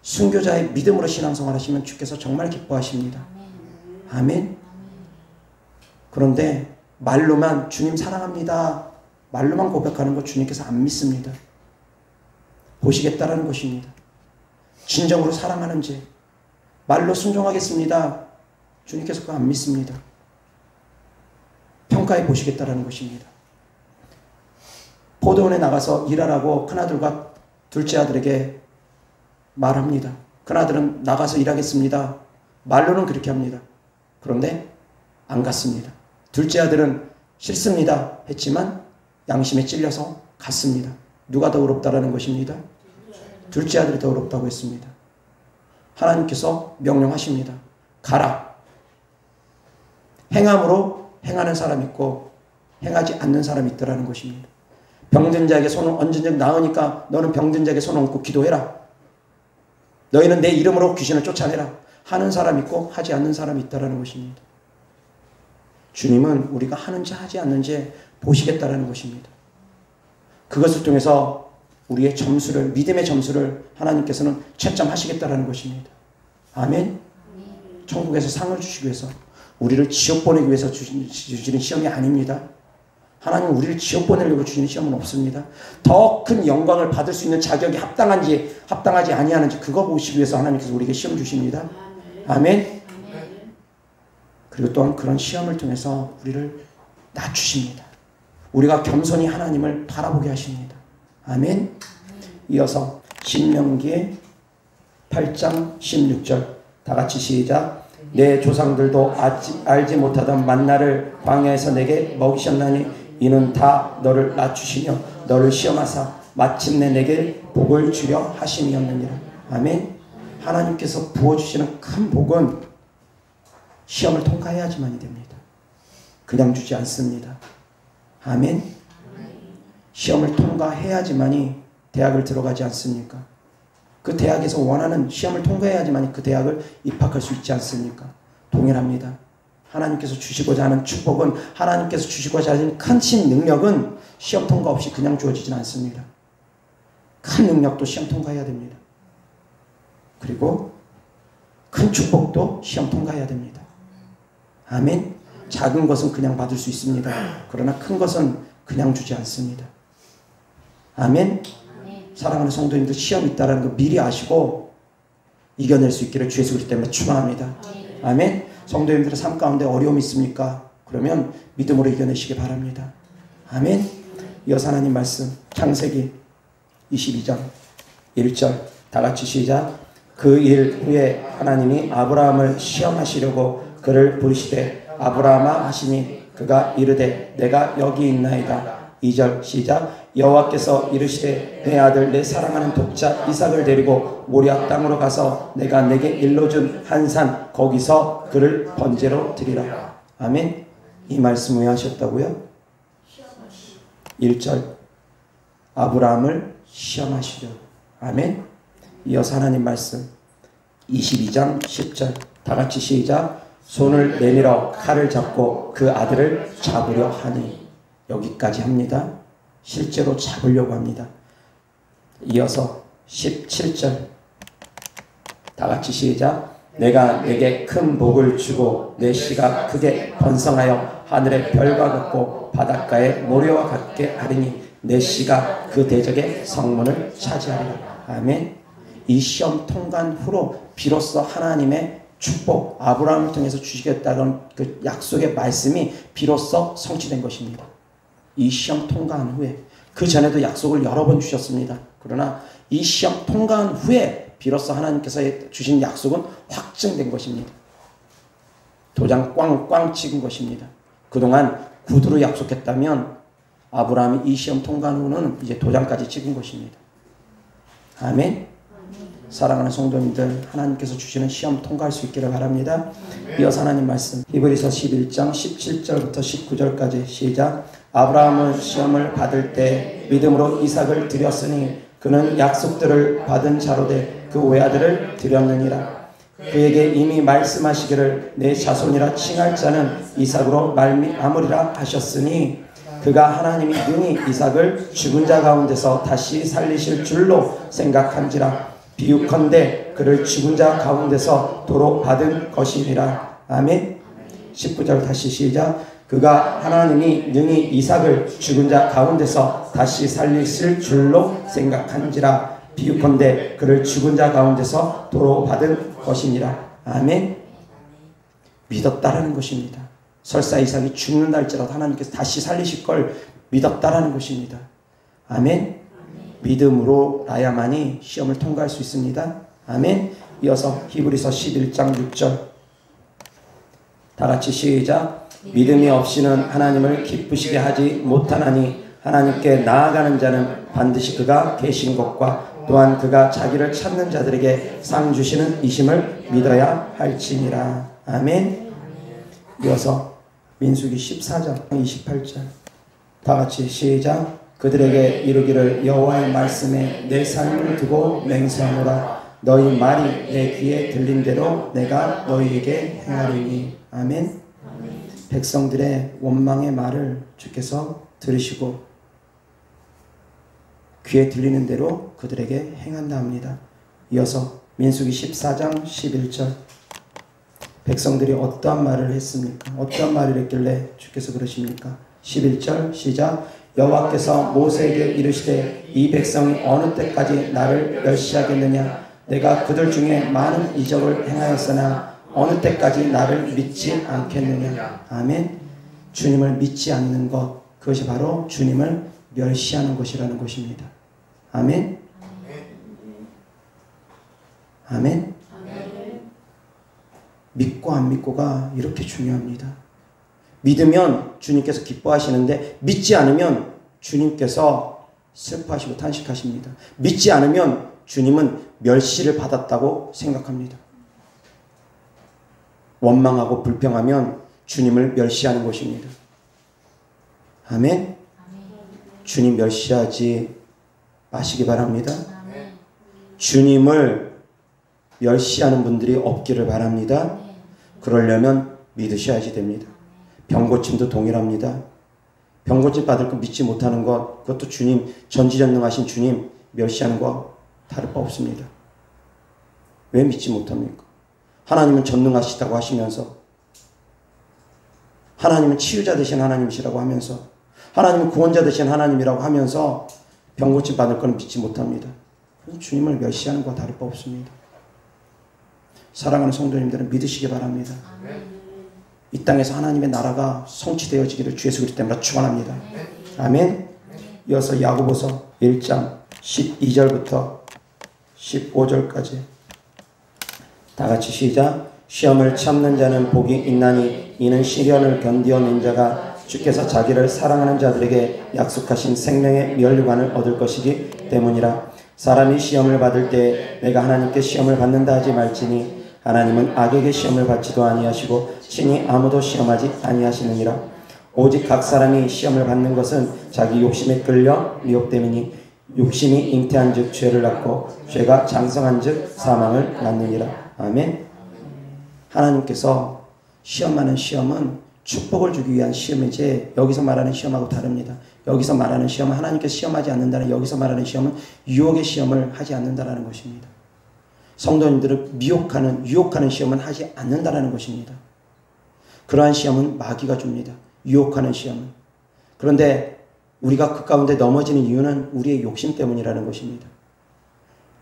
순교자의 믿음으로 신앙생활 하시면 주께서 정말 기뻐하십니다. 아멘. 그런데 말로만 주님 사랑합니다, 말로만 고백하는 것 주님께서 안 믿습니다. 보시겠다라는 것입니다. 진정으로 사랑하는지, 말로 순종하겠습니다, 주님께서 그거 안 믿습니다. 평가해 보시겠다라는 것입니다. 포도원에 나가서 일하라고 큰아들과 둘째 아들에게 말합니다. 큰아들은 나가서 일하겠습니다, 말로는 그렇게 합니다. 그런데 안 갔습니다. 둘째 아들은 싫습니다 했지만 양심에 찔려서 갔습니다. 누가 더 의롭다라는 것입니다. 둘째 아들이 더 의롭다고 했습니다. 하나님께서 명령하십니다. 가라. 행함으로 행하는 사람이 있고 행하지 않는 사람이 있더라는 것입니다. 병든 자에게 손을 얹은 적 나으니까 너는 병든 자에게 손을 얹고 기도해라. 너희는 내 이름으로 귀신을 쫓아내라. 하는 사람이 있고 하지 않는 사람이 있다라는 것입니다. 주님은 우리가 하는지 하지 않는지 보시겠다라는 것입니다. 그것을 통해서 우리의 점수를, 믿음의 점수를 하나님께서는 채점하시겠다라는 것입니다. 아멘. 천국에서 상을 주시기 위해서, 우리를 지옥 보내기 위해서 주시는 시험이 아닙니다. 하나님은 우리를 지옥 보내려고 주시는 시험은 없습니다. 더 큰 영광을 받을 수 있는 자격이 합당한지 합당하지 아니하는지 그거 보시기 위해서 하나님께서 우리에게 시험 주십니다. 아멘. 그리고 또한 그런 시험을 통해서 우리를 낮추십니다. 우리가 겸손히 하나님을 바라보게 하십니다. 아멘. 이어서 신명기 8장 16절 다 같이 시작. 내 조상들도 알지 못하던 만나를 광야에서 내게 먹이셨나니 이는 다 너를 낮추시며 너를 시험하사 마침내 내게 복을 주려 하심이었느니라. 아멘. 하나님께서 부어주시는 큰 복은 시험을 통과해야지만이 됩니다. 그냥 주지 않습니다. 아멘. 시험을 통과해야지만이 대학을 들어가지 않습니까? 그 대학에서 원하는 시험을 통과해야지만이 그 대학을 입학할 수 있지 않습니까? 동일합니다. 하나님께서 주시고자 하는 축복은, 하나님께서 주시고자 하는 큰 능력은 시험 통과 없이 그냥 주어지진 않습니다. 큰 능력도 시험 통과해야 됩니다. 그리고 큰 축복도 시험 통과해야 됩니다. 아멘. 작은 것은 그냥 받을 수 있습니다. 그러나 큰 것은 그냥 주지 않습니다. 아멘. 사랑하는 성도님들, 시험이 있다는 거 미리 아시고 이겨낼 수 있기를 주 예수 그리스도 때문에 축원합니다. 아멘. 성도님들의 삶 가운데 어려움이 있습니까? 그러면 믿음으로 이겨내시기 바랍니다. 아멘. 이어서 하나님 말씀 창세기 22장 1절 다 같이 시작. 그 일 후에 하나님이 아브라함을 시험하시려고 그를 부르시되 아브라함아 하시니 그가 이르되 내가 여기 있나이다. 2절 시작. 여호와께서 이르시되 내 아들 내 사랑하는 독자 이삭을 데리고 모리아 땅으로 가서 내가 내게 일러준 한 산 거기서 그를 번제로 드리라. 아멘. 이 말씀 왜 하셨다고요? 1절 아브라함을 시험하시려고. 아멘. 이어서 하나님 말씀 22장 10절 다 같이 시작. 손을 내밀어 칼을 잡고 그 아들을 잡으려 하니. 여기까지 합니다. 실제로 잡으려고 합니다. 이어서 17절 다 같이 시작. 내가 내게 큰 복을 주고 내 씨가 크게 번성하여 하늘의 별과 같고 바닷가의 모래와 같게 하리니 내 씨가 그 대적의 성문을 차지하리라. 아멘. 이 시험 통과한 후로 비로소 하나님의 축복, 아브라함을 통해서 주시겠다는 그 약속의 말씀이 비로소 성취된 것입니다. 이 시험 통과한 후에, 그 전에도 약속을 여러 번 주셨습니다. 그러나 이 시험 통과한 후에 비로소 하나님께서 주신 약속은 확증된 것입니다. 도장 꽝꽝 찍은 것입니다. 그동안 구두로 약속했다면 아브라함이 이 시험 통과한 후는 이제 도장까지 찍은 것입니다. 아멘. 사랑하는 성도님들, 하나님께서 주시는 시험 통과할 수 있기를 바랍니다. 이어서 하나님 말씀 히브리서 11장 17절부터 19절까지 시작. 아브라함은 시험을 받을 때 믿음으로 이삭을 드렸으니 그는 약속들을 받은 자로 돼 그 외아들을 드렸느니라. 그에게 이미 말씀하시기를 내 자손이라 칭할 자는 이삭으로 말미암으리라 하셨으니 그가 하나님이 능히 이삭을 죽은 자 가운데서 다시 살리실 줄로 생각한지라. 비유컨대 그를 죽은 자 가운데서 도로 받은 것이니라. 아멘. 19절 다시 시작. 그가 하나님이 능히 이삭을 죽은 자 가운데서 다시 살리실 줄로 생각한지라. 비유컨대 그를 죽은 자 가운데서 도로 받은 것이니라. 아멘. 믿었다라는 것입니다. 설사 이삭이 죽는다 할지라도 하나님께서 다시 살리실 걸 믿었다라는 것입니다. 아멘. 믿음으로라야만이 시험을 통과할 수 있습니다. 아멘. 이어서 히브리서 11장 6절 다 같이 시작. 믿음이 없이는 하나님을 기쁘시게 하지 못하나니 하나님께 나아가는 자는 반드시 그가 계신 것과 또한 그가 자기를 찾는 자들에게 상 주시는 이심을 믿어야 할지니라. 아멘. 이어서 민수기 14장 28절 다 같이 시작. 그들에게 이르기를 여호와의 말씀에 내 삶을 두고 맹세하노라. 너희 말이 내 귀에 들린 대로 내가 너희에게 행하리니. 아멘. 백성들의 원망의 말을 주께서 들으시고 귀에 들리는 대로 그들에게 행한다 합니다. 이어서 민수기 14장 11절 백성들이 어떠한 말을 했습니까? 어떠한 말을 했길래 주께서 그러십니까? 11절 시작. 여호와께서 모세에게 이르시되 이 백성이 어느 때까지 나를 멸시하겠느냐. 내가 그들 중에 많은 이적을 행하였으나 어느 때까지 나를 믿지 않겠느냐. 아멘. 주님을 믿지 않는 것, 그것이 바로 주님을 멸시하는 것이라는 것입니다. 아멘. 아멘. 믿고 안 믿고가 이렇게 중요합니다. 믿으면 주님께서 기뻐하시는데 믿지 않으면 주님께서 슬퍼하시고 탄식하십니다. 믿지 않으면 주님은 멸시를 받았다고 생각합니다. 원망하고 불평하면 주님을 멸시하는 것입니다. 아멘. 주님 멸시하지 마시기 바랍니다. 주님을 멸시하는 분들이 없기를 바랍니다. 그러려면 믿으셔야지 됩니다. 병고침도 동일합니다. 병고침 받을 거 믿지 못하는 것, 그것도 주님, 전지전능하신 주님 멸시하는 거 다를 바 없습니다. 왜 믿지 못합니까? 하나님은 전능하시다고 하시면서, 하나님은 치유자 되신 하나님이시라고 하면서, 하나님은 구원자 되신 하나님이라고 하면서 병고침 받을 거는 믿지 못합니다. 주님을 멸시하는 거 다를 바 없습니다. 사랑하는 성도님들은 믿으시기 바랍니다. 이 땅에서 하나님의 나라가 성취되어지기를 주 예수 그리스도 때문에 축원합니다. 아멘. 이어서 야고보서 1장 12절부터 15절까지 다 같이 시작. 시험을 참는 자는 복이 있나니 이는 시련을 견디어낸 자가 주께서 자기를 사랑하는 자들에게 약속하신 생명의 면류관을 얻을 것이기 때문이라. 사람이 시험을 받을 때 내가 하나님께 시험을 받는다 하지 말지니 하나님은 악에게 시험을 받지도 아니하시고 친히 아무도 시험하지 아니하시느니라. 오직 각 사람이 시험을 받는 것은 자기 욕심에 끌려 미혹됨이니 욕심이 잉태한 즉 죄를 낳고 죄가 장성한 즉 사망을 낳느니라. 아멘. 하나님께서 시험하는 시험은 축복을 주기 위한 시험이지 여기서 말하는 시험하고 다릅니다. 여기서 말하는 시험은 하나님께서 시험하지 않는다는, 여기서 말하는 시험은 유혹의 시험을 하지 않는다는 것입니다. 성도님들을 유혹하는 시험은 하지 않는다는 것입니다. 그러한 시험은 마귀가 줍니다. 유혹하는 시험은. 그런데 우리가 그 가운데 넘어지는 이유는 우리의 욕심 때문이라는 것입니다.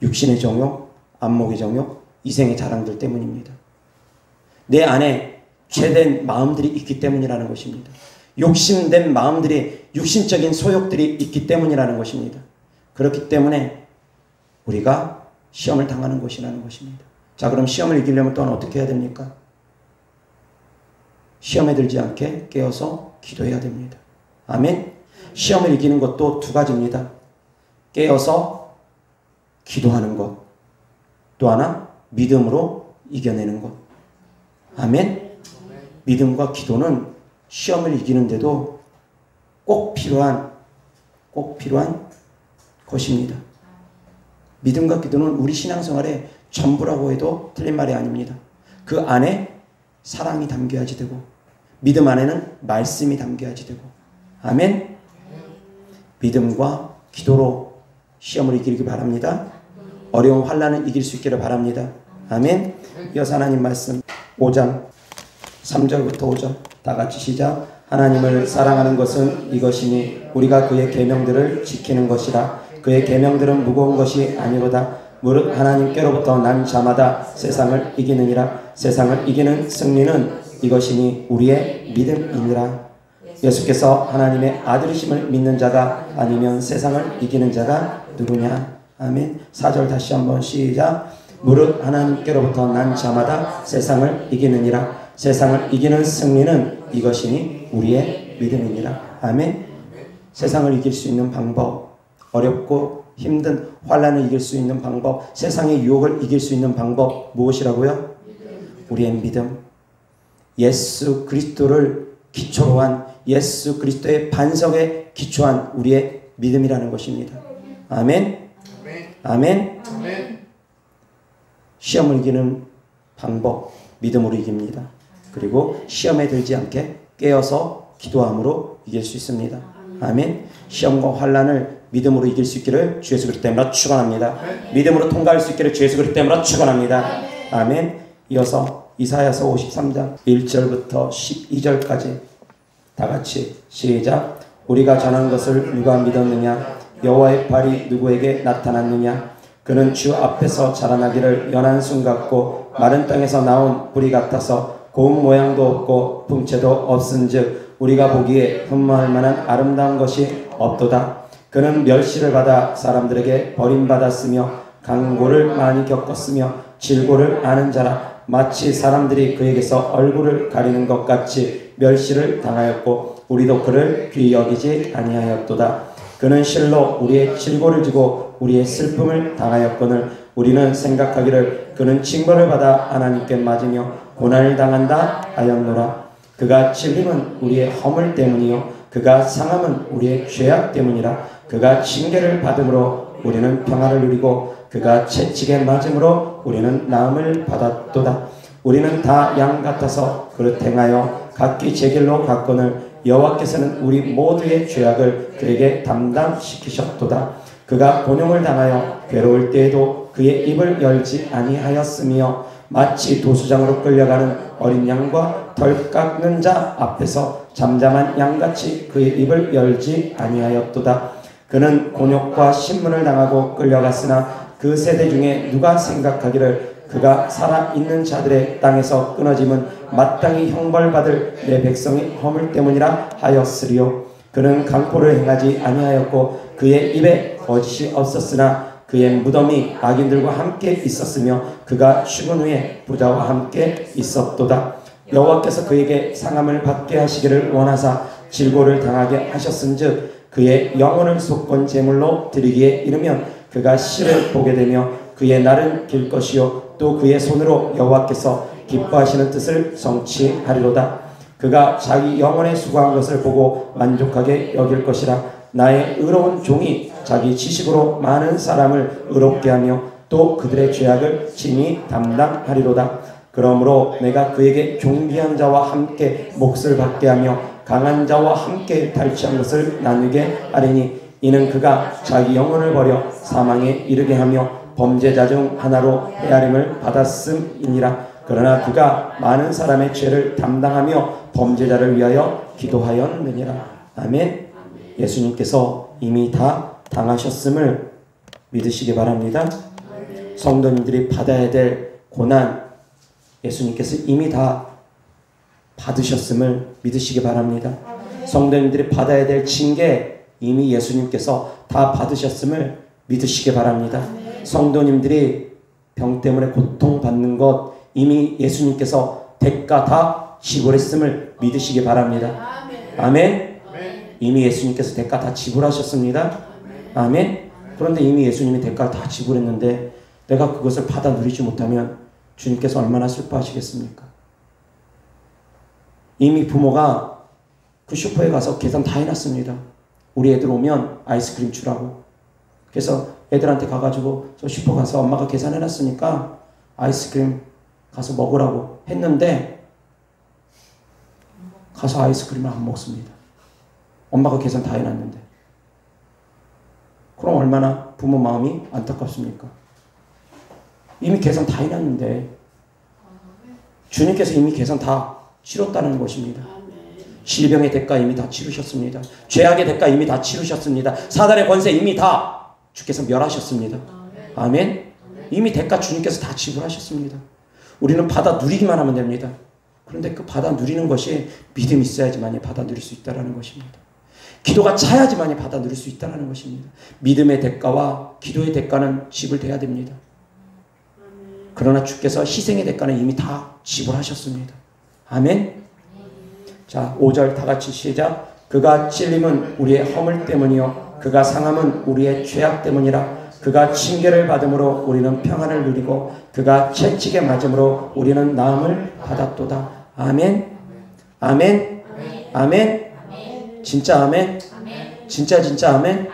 육신의 정욕, 안목의 정욕, 이생의 자랑들 때문입니다. 내 안에 죄된 마음들이 있기 때문이라는 것입니다. 욕심된 마음들이, 육신적인 소욕들이 있기 때문이라는 것입니다. 그렇기 때문에 우리가 시험을 당하는 것이라는 것입니다. 자, 그럼 시험을 이기려면 또한 어떻게 해야 됩니까? 시험에 들지 않게 깨어서 기도해야 됩니다. 아멘. 시험을 이기는 것도 두 가지입니다. 깨어서 기도하는 것, 또 하나 믿음으로 이겨내는 것. 아멘. 믿음과 기도는 시험을 이기는데도 꼭 필요한 것입니다. 믿음과 기도는 우리 신앙생활의 전부라고 해도 틀린 말이 아닙니다. 그 안에 사랑이 담겨야지 되고 믿음 안에는 말씀이 담겨야지 되고 아멘. 믿음과 기도로 시험을 이기길 바랍니다. 어려운 환난을 이길 수 있기를 바랍니다. 아멘. 이어서 하나님 말씀 5장 3절부터 5절 다 같이 시작. 하나님을 사랑하는 것은 이것이니 우리가 그의 계명들을 지키는 것이라. 그의 계명들은 무거운 것이 아니로다. 무릇 하나님께로부터 난 자마다 세상을 이기느니라. 세상을 이기는 승리는 이것이니 우리의 믿음이니라. 예수께서 하나님의 아들이심을 믿는 자가 아니면 세상을 이기는 자가 누구냐. 아멘. 4절 다시 한번 시작. 무릇 하나님께로부터 난 자마다 세상을 이기느니라. 세상을 이기는 승리는 이것이니 우리의 믿음이니라. 아멘. 세상을 이길 수 있는 방법, 어렵고 힘든 환난을 이길 수 있는 방법, 세상의 유혹을 이길 수 있는 방법 무엇이라고요? 우리의 믿음. 예수 그리스도를 기초로 한 예수 그리스도의 반석에 기초한 우리의 믿음이라는 것입니다. 아멘. 아멘. 시험을 이기는 방법, 믿음으로 이깁니다. 그리고 시험에 들지 않게 깨어서 기도함으로 이길 수 있습니다. 아멘. 시험과 환난을 믿음으로 이길 수 있기를 주 예수 그리스도 때문에 축원합니다. 믿음으로 통과할 수 있기를 주 예수 그리스도 때문에 축원합니다. 아멘. 이어서 이사야서 53장 1절부터 12절까지 다 같이 시작. 우리가 전한 것을 누가 믿었느냐? 여호와의 발이 누구에게 나타났느냐? 그는 주 앞에서 자라나기를 연한 순 같고 마른 땅에서 나온 뿌리 같아서 고운 모양도 없고 풍채도 없은즉 우리가 보기에 흠모할 만한 아름다운 것이 없도다. 그는 멸시를 받아 사람들에게 버림받았으며 강고를 많이 겪었으며 질고를 아는 자라. 마치 사람들이 그에게서 얼굴을 가리는 것 같이 멸시를 당하였고 우리도 그를 귀히 여기지 아니하였도다. 그는 실로 우리의 질고를 지고 우리의 슬픔을 당하였거늘 우리는 생각하기를 그는 징벌을 받아 하나님께 맞으며 고난을 당한다 하였노라. 그가 찔림은 우리의 허물 때문이요 그가 상함은 우리의 죄악 때문이라. 그가 징계를 받음으로 우리는 평화를 누리고 그가 채찍에 맞음으로 우리는 나음을 받았도다. 우리는 다 양 같아서 그릇 행하여 각기 제 길로 갔거늘 여호와께서는 우리 모두의 죄악을 그에게 담당시키셨도다. 그가 곤욕을 당하여 괴로울 때에도 그의 입을 열지 아니하였으며 마치 도수장으로 끌려가는 어린 양과 덜 깎는 자 앞에서 잠잠한 양같이 그의 입을 열지 아니하였도다. 그는 곤욕과 신문을 당하고 끌려갔으나 그 세대 중에 누가 생각하기를 그가 살아있는 자들의 땅에서 끊어짐은 마땅히 형벌받을 내 백성의 허물 때문이라 하였으리요. 그는 강포를 행하지 아니하였고 그의 입에 거짓이 없었으나 그의 무덤이 악인들과 함께 있었으며 그가 죽은 후에 부자와 함께 있었도다. 여호와께서 그에게 상함을 받게 하시기를 원하사 질고를 당하게 하셨은즉 그의 영혼을 속건 제물로 드리기에 이르면 그가 씨를 보게 되며 그의 날은 길 것이요 또 그의 손으로 여호와께서 기뻐하시는 뜻을 성취하리로다. 그가 자기 영혼에 수고한 것을 보고 만족하게 여길 것이라. 나의 의로운 종이 자기 지식으로 많은 사람을 의롭게 하며 또 그들의 죄악을 친히 담당하리로다. 그러므로 내가 그에게 존귀한 자와 함께 몫을 받게 하며 강한 자와 함께 탈취한 것을 나누게 하리니 이는 그가 자기 영혼을 버려 사망에 이르게 하며 범죄자 중 하나로 헤아림을 받았음이니라. 그러나 그가 많은 사람의 죄를 담당하며 범죄자를 위하여 기도하였느니라. 아멘. 예수님께서 이미 다 당하셨음을 믿으시기 바랍니다. 성도님들이 받아야 될 고난 예수님께서 이미 다 받으셨음을 믿으시기 바랍니다. 성도님들이 받아야 될 징계 이미 예수님께서 다 받으셨음을 믿으시기 바랍니다. 성도님들이 병 때문에 고통받는 것 이미 예수님께서 대가 다 지불했음을 믿으시기 바랍니다. 아멘. 이미 예수님께서 대가 다 지불하셨습니다. 아멘. 그런데 이미 예수님이 대가를 다 지불했는데 내가 그것을 받아 누리지 못하면 주님께서 얼마나 슬퍼하시겠습니까? 이미 부모가 그 슈퍼에 가서 계산 다 해놨습니다. 우리 애들 오면 아이스크림 주라고. 그래서 애들한테 가가지고 저 슈퍼 가서 엄마가 계산해놨으니까 아이스크림 가서 먹으라고 했는데 가서 아이스크림을 안 먹습니다. 엄마가 계산 다 해놨는데. 그럼 얼마나 부모 마음이 안타깝습니까? 이미 계산 다 해놨는데 주님께서 이미 계산 다 치렀다는 것입니다. 질병의 대가 이미 다 치르셨습니다. 죄악의 대가 이미 다 치르셨습니다. 사단의 권세 이미 다 주께서 멸하셨습니다. 아멘. 이미 대가 주님께서 다 지불하셨습니다. 우리는 받아 누리기만 하면 됩니다. 그런데 그 받아 누리는 것이 믿음이 있어야지만이 받아 누릴 수 있다는 것입니다. 기도가 차야지만이 받아 누릴 수 있다는 것입니다. 믿음의 대가와 기도의 대가는 지불돼야 됩니다. 그러나 주께서 희생의 대가는 이미 다 지불하셨습니다. 아멘. 자, 5절 다 같이 시작. 그가 찔림은 우리의 허물 때문이요 그가 상함은 우리의 죄악 때문이라. 그가 징계를 받음으로 우리는 평안을 누리고 그가 채찍에 맞음으로 우리는 나음을 받았도다. 아멘. 아멘. 아멘. 진짜 아멘. 진짜 아멘.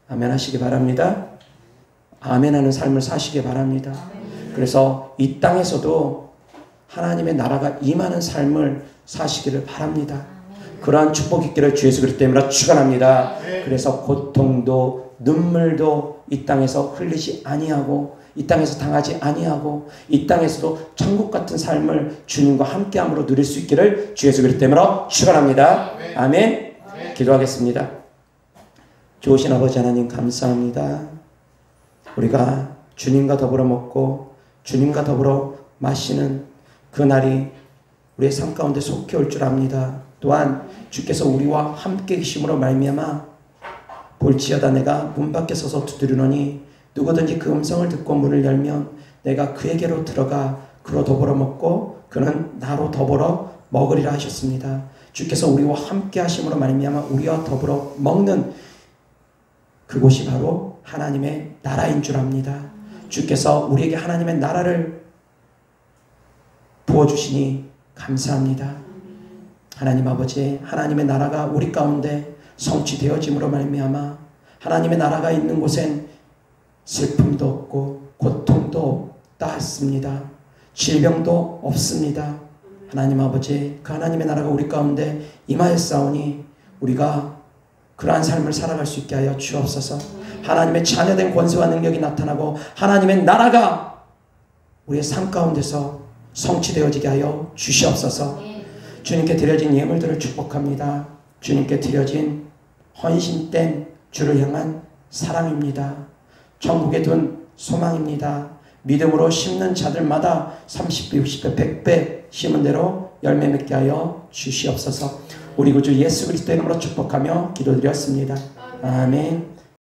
아멘 하시기 바랍니다. 아멘 하는 삶을 사시기 바랍니다. 그래서 이 땅에서도 하나님의 나라가 임하는 삶을 사시기를 바랍니다. 그러한 축복 있기를 주 예수 그리스도 이름으로 축원합니다. 그래서 고통도 눈물도 이 땅에서 흘리지 아니하고 이 땅에서 당하지 아니하고 이 땅에서도 천국 같은 삶을 주님과 함께함으로 누릴 수 있기를 주 예수 그리스도 이름으로 축원합니다. 아멘. 기도하겠습니다. 좋으신 아버지 하나님 감사합니다. 우리가 주님과 더불어 먹고 주님과 더불어 마시는 그 날이 우리의 삶 가운데 속히 올 줄 압니다. 또한 주께서 우리와 함께 계심으로 말미암아 볼지어다 내가 문 밖에 서서 두드리노니 누구든지 그 음성을 듣고 문을 열면 내가 그에게로 들어가 그로 더불어 먹고 그는 나로 더불어 먹으리라 하셨습니다. 주께서 우리와 함께 하심으로 말미암아 우리와 더불어 먹는 그곳이 바로 하나님의 나라인 줄 압니다. 주께서 우리에게 하나님의 나라를 부어주시니 감사합니다. 하나님 아버지, 하나님의 나라가 우리 가운데 성취되어짐으로 말미암아 하나님의 나라가 있는 곳엔 슬픔도 없고 고통도 없다 했습니다. 질병도 없습니다. 하나님 아버지, 그 하나님의 나라가 우리 가운데 임하였사오니 우리가 그러한 삶을 살아갈 수 있게 하여 주옵소서. 하나님의 자녀된 권세와 능력이 나타나고 하나님의 나라가 우리의 삶 가운데서 성취되어지게 하여 주시옵소서. 주님께 드려진 예물들을 축복합니다. 주님께 드려진 헌신된 주를 향한 사랑입니다. 천국에 둔 소망입니다. 믿음으로 심는 자들마다 30배, 60배, 100배 심은 대로 열매 맺게 하여 주시옵소서. 우리 구주 예수 그리스도의 이름으로 축복하며 기도드렸습니다. 아멘.